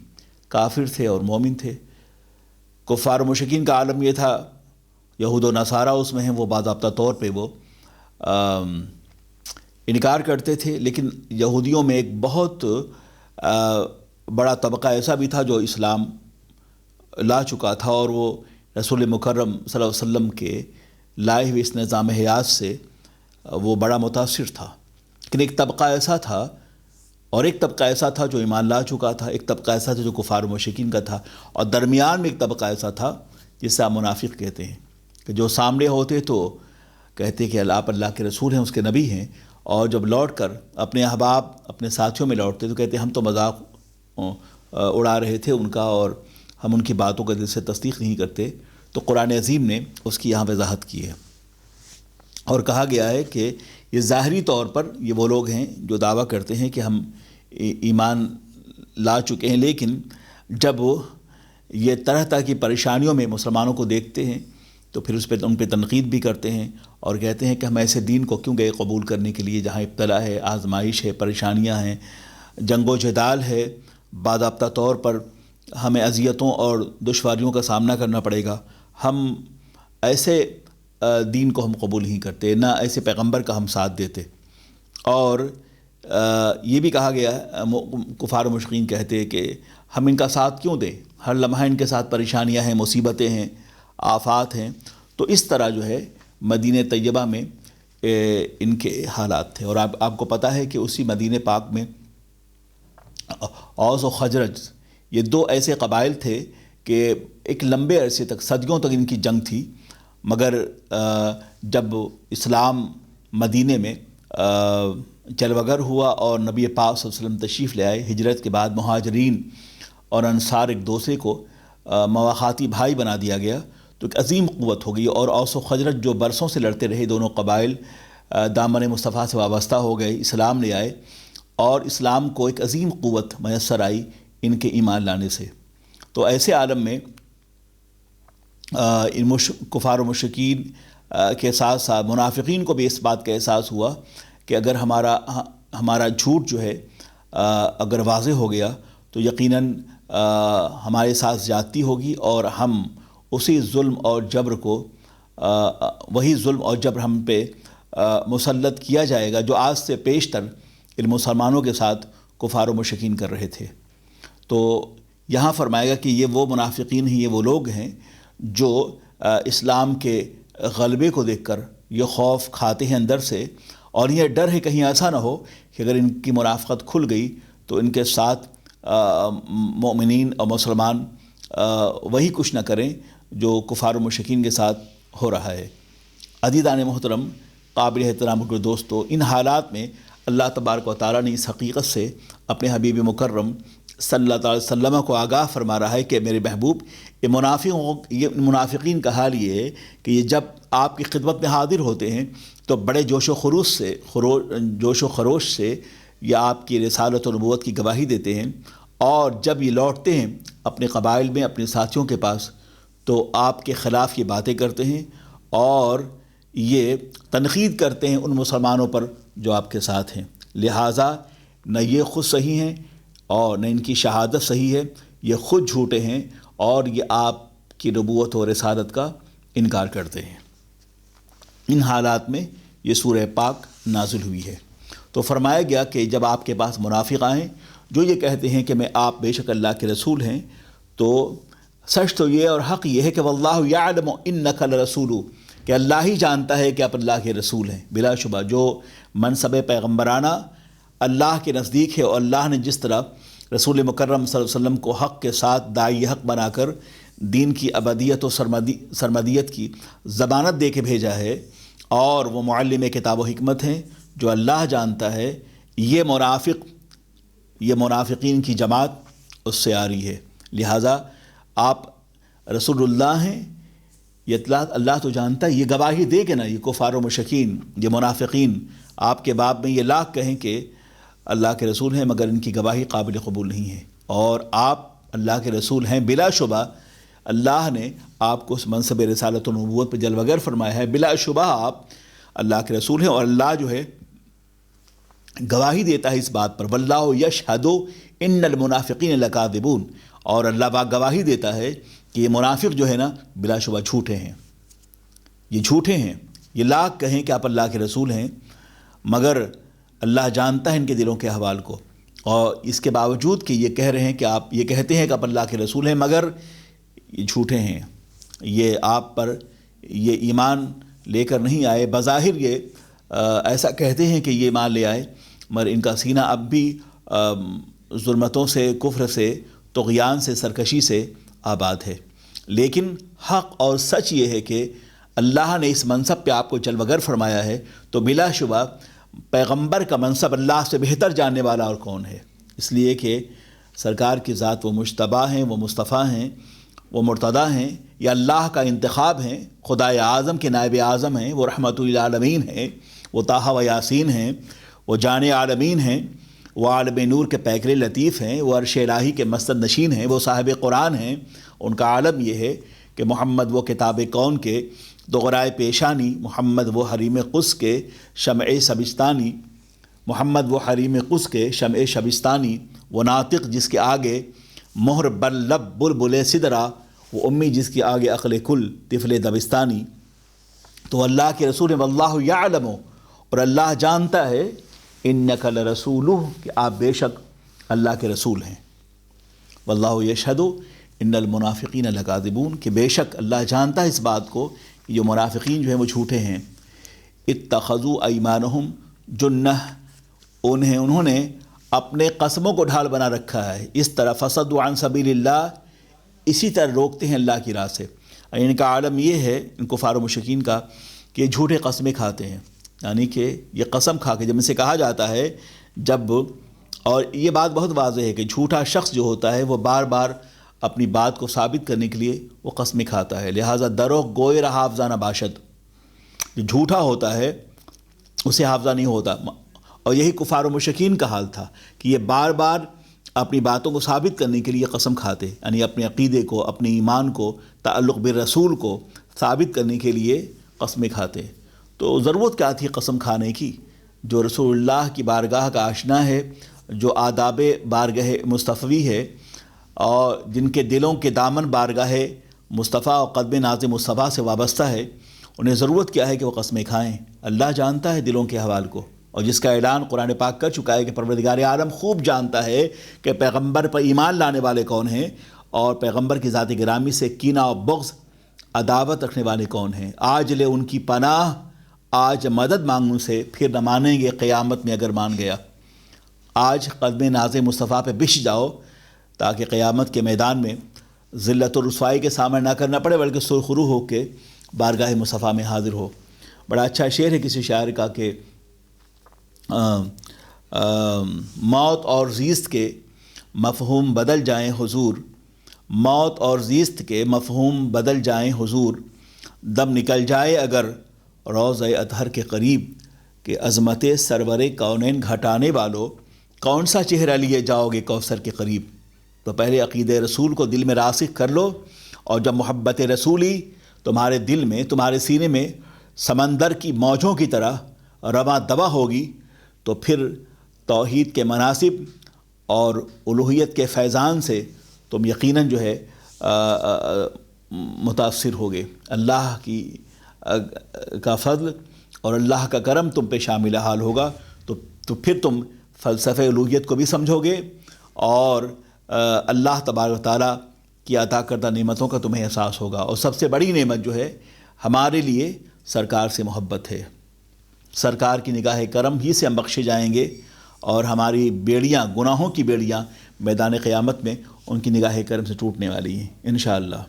کافر تھے اور مومن تھے۔ کفار و مشرکین کا عالم یہ تھا، یہود و نصارہ اس میں ہیں، وہ باضابطہ طور پہ وہ انکار کرتے تھے، لیکن یہودیوں میں ایک بہت بڑا طبقہ ایسا بھی تھا جو اسلام لا چکا تھا، اور وہ رسول مکرم صلی اللہ علیہ وسلم کے لائے ہوئے اس نظام حیات سے وہ بڑا متاثر تھا۔ لیکن ایک طبقہ ایسا تھا، اور ایک طبقہ ایسا تھا جو ایمان لا چکا تھا، ایک طبقہ ایسا تھا جو کفار و مشرکین کا تھا، اور درمیان میں ایک طبقہ ایسا تھا جسے آپ منافق کہتے ہیں، کہ جو سامنے ہوتے تو کہتے کہ آپ اللہ کے رسول ہیں، اس کے نبی ہیں، اور جب لوٹ کر اپنے احباب اپنے ساتھیوں میں لوٹتے تو کہتے ہم تو مذاق اڑا رہے تھے ان کا، اور ہم ان کی باتوں کا دل سے تصدیق نہیں کرتے۔ تو قرآن عظیم نے اس کی یہاں وضاحت کی ہے، اور کہا گیا ہے کہ یہ ظاہری طور پر یہ وہ لوگ ہیں جو دعویٰ کرتے ہیں کہ ہم ایمان لا چکے ہیں، لیکن جب یہ طرح طرح کی پریشانیوں میں مسلمانوں کو دیکھتے ہیں تو پھر ان پہ تنقید بھی کرتے ہیں، اور کہتے ہیں کہ ہم ایسے دین کو کیوں گئے قبول کرنے کے لیے جہاں ابتلا ہے، آزمائش ہے، پریشانیاں ہیں، جنگ و جدال ہے، باضابطہ طور پر ہمیں اذیتوں اور دشواریوں کا سامنا کرنا پڑے گا، ہم ایسے دین کو ہم قبول نہیں کرتے، نہ ایسے پیغمبر کا ہم ساتھ دیتے۔ اور یہ بھی کہا گیا، کفار و مشرکین کہتے ہیں کہ ہم ان کا ساتھ کیوں دیں، ہر لمحہ ان کے ساتھ پریشانیاں ہیں، مصیبتیں ہیں، آفات ہیں۔ تو اس طرح جو ہے مدینہ طیبہ میں ان کے حالات تھے، اور آپ کو پتہ ہے کہ اسی مدینہ پاک میں اوس و خزرج یہ دو ایسے قبائل تھے کہ ایک لمبے عرصے تک، صدیوں تک ان کی جنگ تھی، مگر جب اسلام مدینہ میں چلوگر ہوا اور نبی پاک صلی اللہ علیہ وسلم تشریف لے آئے، ہجرت کے بعد مہاجرین اور انصار ایک دوسرے کو مواخاتی بھائی بنا دیا گیا، تو ایک عظیم قوت ہو گئی، اور اوس و خزرج جو برسوں سے لڑتے رہے دونوں قبائل دامن مصطفیٰ سے وابستہ ہو گئے، اسلام لے آئے، اور اسلام کو ایک عظیم قوت میسر آئی ان کے ایمان لانے سے۔ تو ایسے عالم میں ان کفار و مشرکین کے ساتھ ساتھ منافقین کو بھی اس بات کا احساس ہوا کہ اگر ہمارا جھوٹ جو ہے اگر واضح ہو گیا تو یقیناً ہمارے ساتھ زیادتی ہوگی، اور ہم اسی ظلم اور جبر کو وہی ظلم اور جبر ہم پہ مسلط کیا جائے گا جو آج سے پیشتر ان مسلمانوں کے ساتھ کفار و مشرکین کر رہے تھے۔ تو یہاں فرمائے گا کہ یہ وہ منافقین ہیں، یہ وہ لوگ ہیں جو اسلام کے غلبے کو دیکھ کر یہ خوف کھاتے ہیں اندر سے، اور یہ ڈر ہے کہیں ایسا نہ ہو کہ اگر ان کی منافقت کھل گئی تو ان کے ساتھ مومنین اور مسلمان وہی کچھ نہ کریں جو کفار و مشرکین کے ساتھ ہو رہا ہے۔ عزیزان محترم، قابل احترام کے دوستو، ان حالات میں اللہ تبارک و تعالیٰ نے اس حقیقت سے اپنے حبیب مکرم صلی اللہ علیہ وسلم کو آگاہ فرما رہا ہے کہ میرے محبوب، یہ منافقین کا حال یہ ہے کہ یہ جب آپ کی خدمت میں حاضر ہوتے ہیں تو بڑے جوش و خروش سے یہ آپ کی رسالت و نبوت کی گواہی دیتے ہیں، اور جب یہ لوٹتے ہیں اپنے قبائل میں اپنے ساتھیوں کے پاس تو آپ کے خلاف یہ باتیں کرتے ہیں، اور یہ تنقید کرتے ہیں ان مسلمانوں پر جو آپ کے ساتھ ہیں۔ لہٰذا نہ یہ خود صحیح ہیں اور نہ ان کی شہادت صحیح ہے، یہ خود جھوٹے ہیں، اور یہ آپ کی نبوت و رسالت کا انکار کرتے ہیں۔ ان حالات میں یہ سورہ پاک نازل ہوئی ہے۔ تو فرمایا گیا کہ جب آپ کے پاس منافق آئیں جو یہ کہتے ہیں کہ آپ بے شک اللہ کے رسول ہیں، تو سچ تو یہ اور حق یہ ہے کہ واللہ یعلم انک لرسول، کہ اللہ ہی جانتا ہے کہ آپ اللہ کے رسول ہیں۔ بلا شبہ جو منصب پیغمبرانہ اللہ کے نزدیک ہے، اور اللہ نے جس طرح رسول مکرم صلی اللہ علیہ وسلم کو حق کے ساتھ داعی حق بنا کر دین کی ابدیت و سرمدیت کی ضمانت دے کے بھیجا ہے، اور وہ معلم کتاب و حکمت ہیں جو اللہ جانتا ہے، یہ منافقین کی جماعت اس سے آ رہی ہے۔ لہٰذا آپ رسول اللہ ہیں، یہ اطلاع اللہ تو جانتا ہے، یہ گواہی دے کہ نا یہ کفار و مشرکین، یہ منافقین آپ کے باب میں یہ لاکھ کہیں کہ اللہ کے رسول ہیں، مگر ان کی گواہی قابل قبول نہیں ہے، اور آپ اللہ کے رسول ہیں۔ بلا شبہ اللہ نے آپ کو اس منصب رسالت و نبوت پہ جلوگر فرمایا ہے، بلا شبہ آپ اللہ کے رسول ہیں، اور اللہ جو ہے گواہی دیتا ہے اس بات پر، واللہ یشہد ان المنافقین لکاذبون، اور اللہ پاک گواہی دیتا ہے کہ یہ منافق جو ہے نا بلا شبہ جھوٹے ہیں، یہ جھوٹے ہیں، یہ لاکھ کہیں کہ آپ اللہ کے رسول ہیں، مگر اللہ جانتا ہے ان کے دلوں کے احوال کو، اور اس کے باوجود کہ یہ کہہ رہے ہیں کہ آپ یہ کہتے ہیں کہ آپ اللہ کے رسول ہیں، مگر یہ جھوٹے ہیں، یہ آپ پر یہ ایمان لے کر نہیں آئے، بظاہر یہ ایسا کہتے ہیں کہ یہ ایمان لے آئے، مگر ان کا سینہ اب بھی ظلمتوں سے، کفر سے، طغیان سے، سرکشی سے آباد ہے۔ لیکن حق اور سچ یہ ہے کہ اللہ نے اس منصب پہ آپ کو جلوگر فرمایا ہے، تو بلا شبہ پیغمبر کا منصب اللہ سے بہتر جاننے والا اور کون ہے، اس لیے کہ سرکار کی ذات وہ مجتبیٰ ہیں، وہ مصطفیٰ ہیں، وہ مرتضیٰ ہیں، یا اللہ کا انتخاب ہیں، خدائے اعظم کے نائب اعظم ہیں، وہ رحمت للعالمین ہیں، وہ طٰہٰ و یاسین ہیں، وہ جان عالمین ہیں، وہ عالم نور کے پیکر لطیف ہیں، وہ عرش الہی کے مسند نشین ہیں، وہ صاحب قرآن ہیں۔ ان کا عالم یہ ہے کہ محمد وہ کتاب کون کے دغرائے پیشانی، محمد وہ حریم قدس کے شمع شبستانی، محمد وہ حریم قدس کے شمع شبستانی، وہ ناطق جس کے آگے مہر بر لب بلبل سدرا، وہ امی جس کے آگے عقل کل طفل دبستانی۔ تو اللہ کے رسول واللہ یعلم، اور اللہ جانتا ہے، انک لرسولہ، کہ آپ بے شک اللہ کے رسول ہیں، واللہ یشہد ان المنافقین لکاذبون، کہ بے شک اللہ جانتا ہے اس بات کو کہ جو منافقین جو ہیں وہ جھوٹے ہیں۔ اتخذوا ایمانہم جنہ، انہوں نے اپنے قسموں کو ڈھال بنا رکھا ہے، اس طرح فصدوا عن سبیل اللہ، اسی طرح روکتے ہیں اللہ کی راہ سے۔ ان کا عالم یہ ہے، ان کفار و مشرکین کا، کہ یہ جھوٹے قسمیں کھاتے ہیں، یعنی کہ یہ قسم کھا کے، جب ان سے کہا جاتا ہے جب، اور یہ بات بہت واضح ہے کہ جھوٹا شخص جو ہوتا ہے وہ بار بار اپنی بات کو ثابت کرنے کے لیے وہ قسمیں کھاتا ہے، لہٰذا دروغ گوئے رہا حافظانہ باشد، جو جھوٹا ہوتا ہے اسے حافظہ نہیں ہوتا۔ اور یہی کفار و مشرکین کا حال تھا کہ یہ بار بار اپنی باتوں کو ثابت کرنے کے لیے قسم کھاتے، یعنی اپنے عقیدے کو، اپنے ایمان کو، تعلق بالرسول کو ثابت کرنے کے لیے قسمیں کھاتے۔ تو ضرورت کیا تھی قسم کھانے کی؟ جو رسول اللہ کی بارگاہ کا آشنا ہے، جو آداب بارگاہ مصطفی ہے، اور جن کے دلوں کے دامن بارگاہ مصطفیٰ اور قدم ناز مصطفیٰ سے وابستہ ہے، انہیں ضرورت کیا ہے کہ وہ قسمیں کھائیں؟ اللہ جانتا ہے دلوں کے حوال کو، اور جس کا اعلان قرآن پاک کر چکا ہے کہ پروردگار عالم خوب جانتا ہے کہ پیغمبر پر ایمان لانے والے کون ہیں، اور پیغمبر کی ذات گرامی سے کینہ و بغض، عداوت رکھنے والے کون ہیں۔ آج لے ان کی پناہ، آج مدد مانگوں سے، پھر نہ مانیں گے قیامت میں اگر مان گیا۔ آج قدم ناز مصطفیٰ پہ بچھ جاؤ، تاکہ قیامت کے میدان میں ذلت و رسوائی کے سامنے نہ کرنا پڑے، بلکہ سرخرو ہو کے بارگاہ مصطفیٰ میں حاضر ہو۔ بڑا اچھا شعر ہے کسی شاعر کا کہ موت اور زیست کے مفہوم بدل جائیں حضور، موت اور زیست کے مفہوم بدل جائیں حضور، دم نکل جائے اگر روضہ اطہر کے قریب، کہ عظمت سرور کونین گھٹانے والو، کون سا چہرہ لیے جاؤ گے کوثر کے قریب۔ تو پہلے عقید رسول کو دل میں راسخ کر لو، اور جب محبت رسولی تمہارے دل میں، تمہارے سینے میں سمندر کی موجوں کی طرح رواں دوا ہوگی، تو پھر توحید کے مناسب اور الوہیت کے فیضان سے تم یقیناً جو ہے متاثر ہوگے۔ اللہ کا فضل اور اللہ کا کرم تم پہ شامل حال ہوگا، تو پھر تم فلسفہ الوہیت کو بھی سمجھو گے، اور اللہ تبارک و تعالیٰ کی عطا کردہ نعمتوں کا تمہیں احساس ہوگا، اور سب سے بڑی نعمت جو ہے ہمارے لیے سرکار سے محبت ہے۔ سرکار کی نگاہ کرم ہی سے ہم بخشے جائیں گے، اور ہماری بیڑیاں، گناہوں کی بیڑیاں میدان قیامت میں ان کی نگاہ کرم سے ٹوٹنے والی ہیں انشاءاللہ۔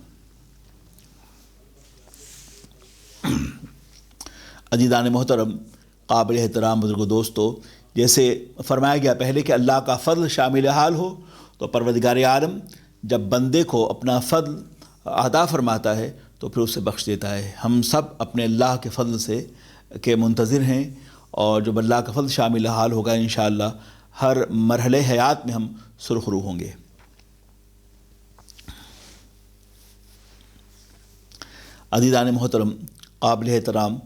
عزیزان محترم، قابل احترام بزرگ دوستو، جیسے فرمایا گیا پہلے کہ اللہ کا فضل شامل حال ہو، تو پروردگار عالم جب بندے کو اپنا فضل عطا فرماتا ہے تو پھر اسے بخش دیتا ہے۔ ہم سب اپنے اللہ کے فضل سے کے منتظر ہیں، اور جب اللہ کا فضل شامل حال ہوگا انشاءاللہ ہر مرحلے حیات میں ہم سرخرو ہوں گے۔ عزیزان محترم، قابل احترام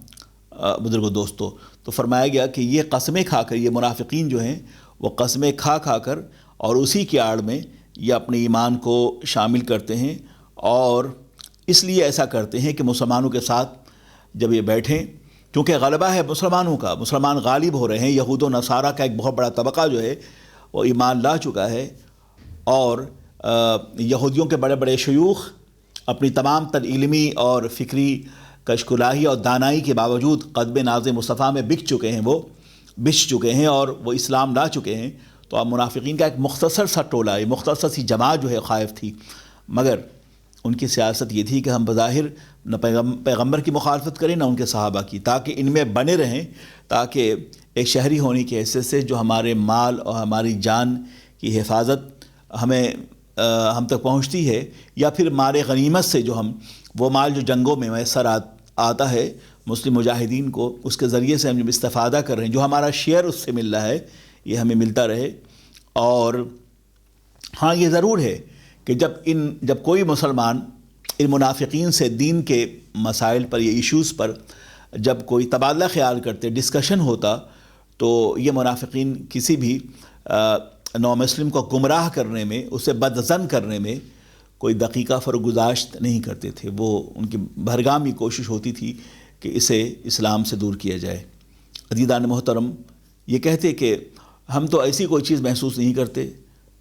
بزرگ و دوستو، تو فرمایا گیا کہ یہ قسمیں کھا کر، یہ منافقین جو ہیں وہ قسمیں کھا کر اور اسی کی آڑ میں یہ اپنے ایمان کو شامل کرتے ہیں، اور اس لیے ایسا کرتے ہیں کہ مسلمانوں کے ساتھ جب یہ بیٹھیں، کیونکہ غلبہ ہے مسلمانوں کا، مسلمان غالب ہو رہے ہیں، یہود و نصارہ کا ایک بہت بڑا طبقہ جو ہے وہ ایمان لا چکا ہے، اور یہودیوں کے بڑے بڑے شیوخ اپنی تمام تر علمی اور فکری کشکلاہی اور دانائی کے باوجود قدب ناز مصطفیٰ میں بچ چکے ہیں اور وہ اسلام لا چکے ہیں۔ تو اب منافقین کا ایک مختصر سا ٹولہ، ایک مختصر سی جماعت جو ہے خائف تھی، مگر ان کی سیاست یہ تھی کہ ہم بظاہر نہ پیغمبر کی مخالفت کریں نہ ان کے صحابہ کی، تاکہ ان میں بنے رہیں، تاکہ ایک شہری ہونے کی حیثیت سے جو ہمارے مال اور ہماری جان کی حفاظت ہم تک پہنچتی ہے، یا پھر مال غنیمت سے جو وہ مال جو جنگوں میں میسر آتا ہے مسلم مجاہدین کو، اس کے ذریعے سے ہم جب استفادہ کر رہے ہیں، جو ہمارا شیئر اس سے مل رہا ہے یہ ہمیں ملتا رہے۔ اور ہاں یہ ضرور ہے کہ جب کوئی مسلمان ان منافقین سے دین کے مسائل پر یا ایشوز پر جب کوئی تبادلہ خیال کرتے، ڈسکشن ہوتا، تو یہ منافقین کسی بھی نو مسلم کو گمراہ کرنے میں، اسے بدظن کرنے میں کوئی دقیقہ فرگزاشت نہیں کرتے تھے۔ وہ ان کی بھرگامی کوشش ہوتی تھی کہ اسے اسلام سے دور کیا جائے۔ عزیزان محترم، یہ کہتے کہ ہم تو ایسی کوئی چیز محسوس نہیں کرتے،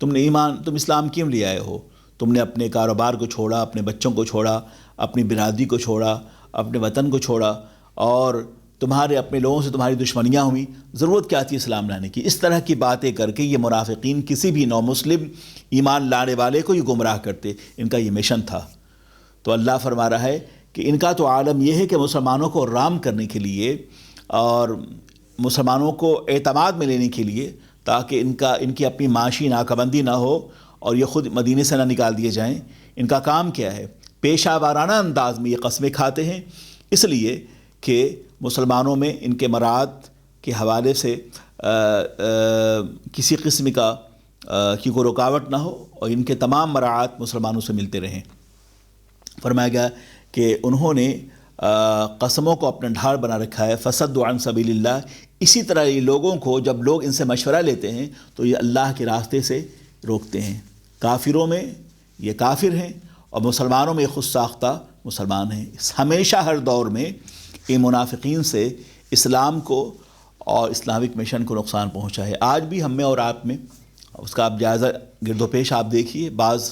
تم اسلام کیوں لے آئے ہو؟ تم نے اپنے کاروبار کو چھوڑا، اپنے بچوں کو چھوڑا، اپنی برادری کو چھوڑا، اپنے وطن کو چھوڑا، اور تمہارے اپنے لوگوں سے تمہاری دشمنیاں ہوئیں، ضرورت کیا تھی اسلام لانے کی؟ اس طرح کی باتیں کر کے یہ منافقین کسی بھی نو مسلم ایمان لانے والے کو یہ گمراہ کرتے، ان کا یہ مشن تھا۔ تو اللہ فرما رہا ہے کہ ان کا تو عالم یہ ہے کہ مسلمانوں کو رام کرنے کے لیے اور مسلمانوں کو اعتماد میں لینے کے لیے، تاکہ ان کی اپنی معاشی ناکہ نہ ہو اور یہ خود مدینے سے نہ نکال دیے جائیں۔ ان کا کام کیا ہے؟ پیشہ وارانہ انداز میں یہ قسمیں کھاتے ہیں، اس لیے کہ مسلمانوں میں ان کے مراعات کے حوالے سے کسی قسم کی کوئی رکاوٹ نہ ہو، اور ان کے تمام مراعات مسلمانوں سے ملتے رہیں۔ فرمایا گیا کہ انہوں نے قسموں کو اپنا ڈھال بنا رکھا ہے، فصدوا عن سبیل اللہ۔ اسی طرح یہ لوگوں کو جب لوگ ان سے مشورہ لیتے ہیں تو یہ اللہ کے راستے سے روکتے ہیں۔ کافروں میں یہ کافر ہیں اور مسلمانوں میں خود ساختہ مسلمان ہیں۔ ہمیشہ ہر دور میں ان منافقین سے اسلام کو اور اسلامک مشن کو نقصان پہنچا ہے۔ آج بھی ہم میں اور آپ میں اس کا آپ جائزہ گرد و پیش آپ دیکھیے۔ بعض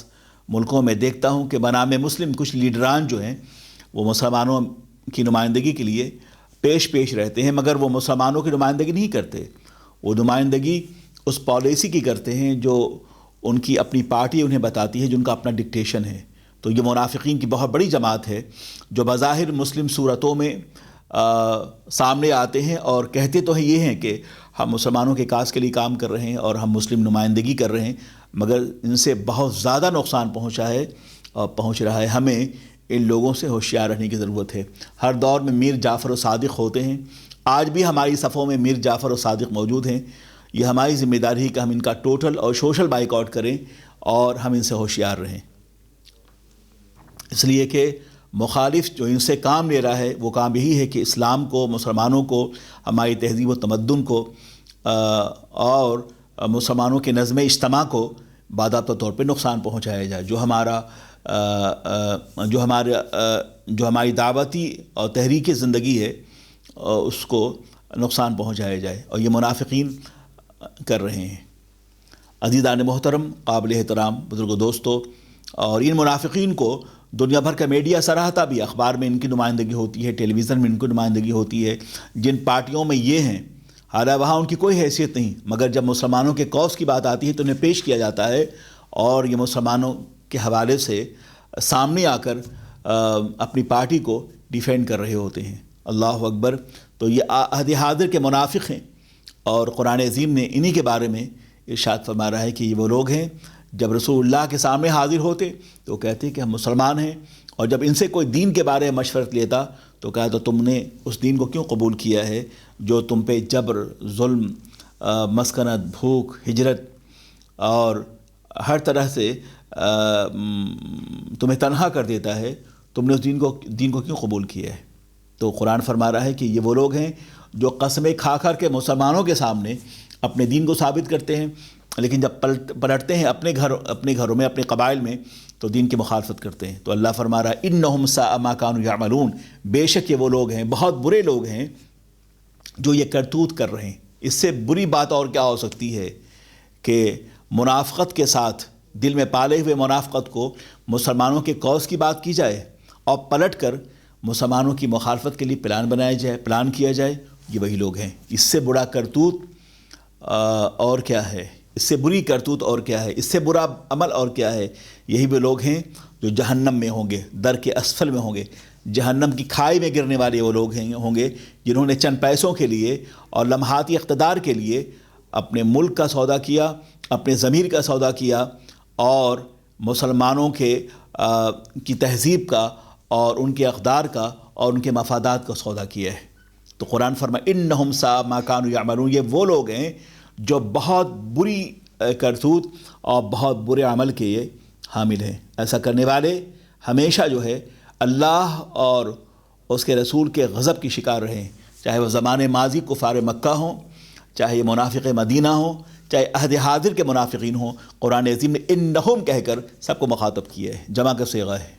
ملکوں میں دیکھتا ہوں کہ بنام مسلم کچھ لیڈران جو ہیں وہ مسلمانوں کی نمائندگی کے لیے پیش رہتے ہیں، مگر وہ مسلمانوں کی نمائندگی نہیں کرتے، وہ نمائندگی اس پالیسی کی کرتے ہیں جو ان کی اپنی پارٹی انہیں بتاتی ہے، جو ان کا اپنا ڈکٹیشن ہے۔ تو یہ منافقین کی بہت بڑی جماعت ہے جو بظاہر مسلم صورتوں میں سامنے آتے ہیں اور کہتے تو یہ ہیں کہ ہم مسلمانوں کے کاز کے لیے کام کر رہے ہیں اور ہم مسلم نمائندگی کر رہے ہیں، مگر ان سے بہت زیادہ نقصان پہنچا ہے اور پہنچ رہا ہے۔ ہمیں ان لوگوں سے ہوشیار رہنے کی ضرورت ہے۔ ہر دور میں میر جعفر و صادق ہوتے ہیں، آج بھی ہماری صفوں میں میر جعفر و صادق موجود ہیں۔ یہ ہماری ذمہ داری ہے کہ ہم ان کا ٹوٹل اور سوشل بائیک آؤٹ کریں اور ہم ان سے ہوشیار رہیں، اس لیے کہ مخالف جو ان سے کام لے رہا ہے وہ کام یہی ہے کہ اسلام کو، مسلمانوں کو، ہماری تہذیب و تمدن کو اور مسلمانوں کے نظم اجتماع کو باضابطہ طور پہ نقصان پہنچایا جائے، جو ہماری دعوتی اور تحریکی زندگی ہے اس کو نقصان پہنچایا جائے، اور یہ منافقین کر رہے ہیں۔ عزیزان محترم، قابل احترام بزرگ و دوستو، اور ان منافقین کو دنیا بھر کا میڈیا سراہتا بھی، اخبار میں ان کی نمائندگی ہوتی ہے، ٹیلی ویژن میں ان کی نمائندگی ہوتی ہے، جن پارٹیوں میں یہ ہیں، حالانکہ وہاں ان کی کوئی حیثیت نہیں، مگر جب مسلمانوں کے کوس کی بات آتی ہے تو انہیں پیش کیا جاتا ہے، اور یہ مسلمانوں کے حوالے سے سامنے آ کر اپنی پارٹی کو ڈیفینڈ کر رہے ہوتے ہیں۔ اللہ اکبر۔ تو یہ عہد حاضر کے منافق ہیں، اور قرآن عظیم نے انہی کے بارے میں ارشاد فرما رہا ہے کہ یہ وہ لوگ ہیں جب رسول اللہ کے سامنے حاضر ہوتے تو کہتے کہ ہم مسلمان ہیں، اور جب ان سے کوئی دین کے بارے میں مشورت لیتا تو کہا تو تم نے اس دین کو کیوں قبول کیا ہے جو تم پہ جبر، ظلم، مسکنت، بھوک، ہجرت اور ہر طرح سے تمہیں تنہا کر دیتا ہے، تم نے اس دین کو کیوں قبول کیا ہے؟ تو قرآن فرما رہا ہے کہ یہ وہ لوگ ہیں جو قسمیں کھا کر کے مسلمانوں کے سامنے اپنے دین کو ثابت کرتے ہیں، لیکن جب پلٹتے ہیں اپنے گھروں میں، اپنے قبائل میں، تو دین کی مخالفت کرتے ہیں۔ تو اللہ فرما رہا ہے انہم ساء ما کانوا یعملون، بے شک یہ وہ لوگ ہیں، بہت برے لوگ ہیں جو یہ کرتوت کر رہے ہیں۔ اس سے بری بات اور کیا ہو سکتی ہے کہ منافقت کے ساتھ، دل میں پالے ہوئے منافقت کو مسلمانوں کے کوس کی بات کی جائے اور پلٹ کر مسلمانوں کی مخالفت کے لیے پلان کیا جائے۔ یہ وہی لوگ ہیں۔ اس سے بڑا کرتوت اور کیا ہے؟ اس سے بری کرتوت اور کیا ہے؟ اس سے برا عمل اور کیا ہے؟ یہی وہ لوگ ہیں جو جہنم میں ہوں گے، در کے اسفل میں ہوں گے، جہنم کی کھائی میں گرنے والے وہ لوگ ہوں گے جنہوں نے چند پیسوں کے لیے اور لمحاتی اقتدار کے لیے اپنے ملک کا سودا کیا، اپنے ضمیر کا سودا کیا، اور مسلمانوں کی تہذیب کا اور ان کے اقدار کا اور ان کے مفادات کا سودا کیا ہے۔ تو قرآن فرمائے انہم ساء ما کانوا یعملون، یہ وہ لوگ ہیں جو بہت بری کرتوت اور بہت برے عمل کے یہ حامل ہیں۔ ایسا کرنے والے ہمیشہ جو ہے اللہ اور اس کے رسول کے غضب کی شکار رہیں، چاہے وہ زمانے ماضی کفار مکہ ہوں، چاہے یہ منافق مدینہ ہوں، چاہے عہد حاضر کے منافقین ہوں۔ قرآن عظیم نے انہم کہہ کر سب کو مخاطب کیا ہے، جمع کا صیغہ ہے۔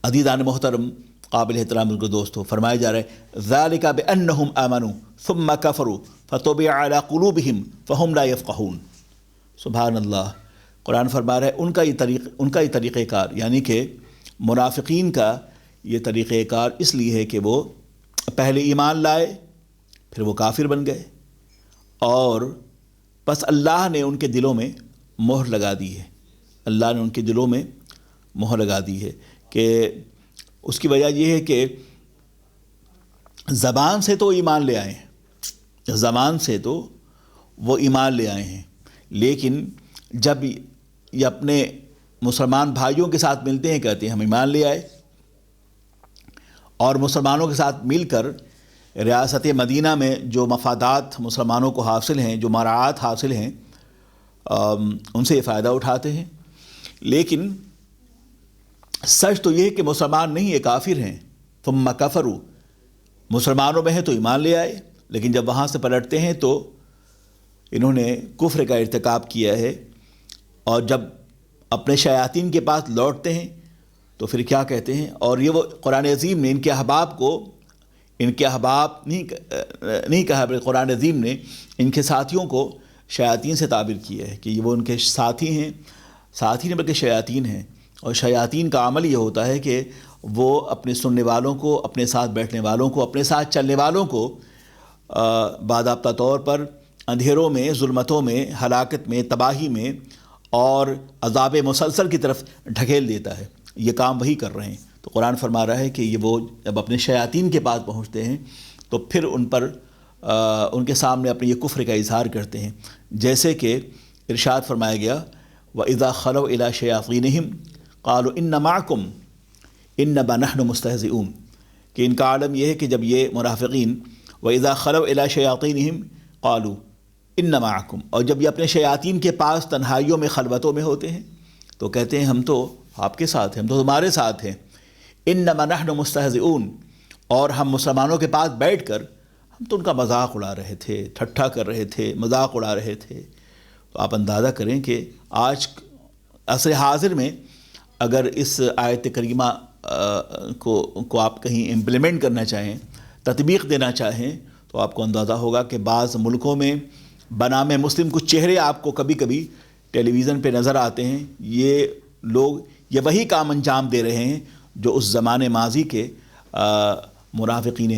عزیزان محترم، قابل احترام کے دوستو، فرمایا جا رہا ہے ذالک بانہم آمنوا ثم کفروا فطبع علی قلوبہم فہم لا یفقہون۔ سبحان اللہ۔ قرآن فرما رہا ہے ان کا یہ طریقہ کار، یعنی کہ منافقین کا یہ طریقہ کار اس لیے ہے کہ وہ پہلے ایمان لائے، پھر وہ کافر بن گئے، اور پس اللہ نے ان کے دلوں میں مہر لگا دی ہے۔ اللہ نے ان کے دلوں میں مہر لگا دی ہے کہ اس کی وجہ یہ ہے کہ زبان سے تو ایمان لے آئے ہیں، زبان سے تو وہ ایمان لے آئے ہیں، لیکن جب یہ اپنے مسلمان بھائیوں کے ساتھ ملتے ہیں، کہتے ہیں ہم ایمان لے آئے، اور مسلمانوں کے ساتھ مل کر ریاست مدینہ میں جو مفادات مسلمانوں کو حاصل ہیں، جو مراعات حاصل ہیں، ان سے یہ فائدہ اٹھاتے ہیں۔ لیکن سچ تو یہ ہے کہ مسلمان نہیں، یہ کافر ہیں۔ ثم کفروا، مسلمانوں میں ہیں تو ایمان لے آئے، لیکن جب وہاں سے پلٹتے ہیں تو انہوں نے کفر کا ارتکاب کیا ہے، اور جب اپنے شیاطین کے پاس لوٹتے ہیں تو پھر کیا کہتے ہیں؟ اور یہ وہ قرآن عظیم نے ان کے احباب کو، ان کے احباب نہیں کہا، بلکہ قرآن عظیم نے ان کے ساتھیوں کو شیاطین سے تعبیر کیا ہے کہ یہ وہ ان کے ساتھی ہیں، ساتھی نہیں بلکہ شیاطین ہیں۔ اور شیاطین کا عمل یہ ہوتا ہے کہ وہ اپنے سننے والوں کو، اپنے ساتھ بیٹھنے والوں کو، اپنے ساتھ چلنے والوں کو باضابطہ طور پر اندھیروں میں، ظلمتوں میں، ہلاکت میں، تباہی میں اور عذاب مسلسل کی طرف ڈھکیل دیتا ہے۔ یہ کام وہی کر رہے ہیں۔ تو قرآن فرما رہا ہے کہ یہ وہ جب اپنے شیاطین کے پاس پہنچتے ہیں تو پھر ان کے سامنے اپنے یہ کفر کا اظہار کرتے ہیں، جیسے کہ ارشاد فرمایا گیا وَإِذَا خَلَوْا إِلَىٰ شَيَاطِينِهِمْ قَالُوا إِنَّ مَعَكُمْ إِنَّمَا نَحْنُ مُسْتَهْزِئُونَ، کہ ان کا عالم یہ ہے کہ جب یہ منافقین وَإِذَا خَلَوْا إِلَىٰ شَيَاطِينِهِمْ قَالُوا إِنَّ مَعَكُمْ، اور جب یہ اپنے شیاطین کے پاس تنہائیوں میں، خلوتوں میں ہوتے ہیں تو کہتے ہیں ہم تو آپ کے ساتھ ہیں، ہم تو تمہارے ساتھ ہیں۔ إِنَّمَا نَحْنُ مُسْتَهْزِئُونَ، اور ہم مسلمانوں کے پاس بیٹھ کر ہم تو ان کا مذاق اڑا رہے تھے، ٹھٹھا کر رہے تھے، مذاق اڑا رہے تھے۔ تو آپ اندازہ کریں کہ آج عصر حاضر میں اگر اس آیت کریمہ کو آپ کہیں امپلیمنٹ کرنا چاہیں، تطبیق دینا چاہیں، تو آپ کو اندازہ ہوگا کہ بعض ملکوں میں بنام مسلم کچھ چہرے آپ کو کبھی کبھی ٹیلی ویژن پہ نظر آتے ہیں، یہ لوگ یہ وہی کام انجام دے رہے ہیں جو اس زمانے ماضی کے منافقین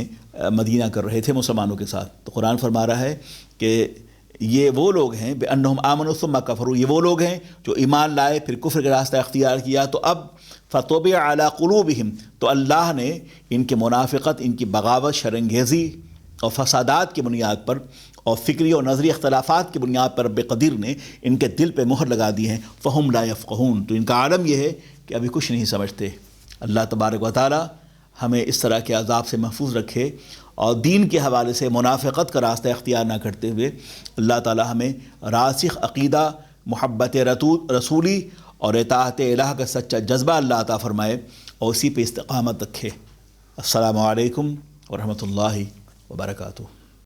مدینہ کر رہے تھے مسلمانوں کے ساتھ۔ تو قرآن فرما رہا ہے کہ یہ وہ لوگ ہیں بِأَنَّهُمْ آمَنُوا ثُمَّ كَفَرُوا، یہ وہ لوگ ہیں جو ایمان لائے پھر کفر کا راستہ اختیار کیا، تو اب فَطُبِعَ عَلَىٰ قُلُوبِهِمْ، تو اللہ نے ان کے منافقت، ان کی بغاوت، شرانگیزی اور فسادات کی بنیاد پر اور فکری اور نظری اختلافات کی بنیاد پر رب قدیر نے ان کے دل پہ مہر لگا دی ہے، فَهُمْ لَا يَفْقَهُونَ، تو ان کا عالم یہ ہے کہ ابھی کچھ نہیں سمجھتے۔ اللہ تبارک و تعالی ہمیں اس طرح کے عذاب سے محفوظ رکھے، اور دین کے حوالے سے منافقت کا راستہ اختیار نہ کرتے ہوئے اللہ تعالی ہمیں راسخ عقیدہ، محبت رسولی اور اطاعت الہ کا سچا جذبہ اللہ عطا فرمائے اور اسی پہ استقامت رکھے۔ السلام علیکم ورحمۃ اللہ وبرکاتہ۔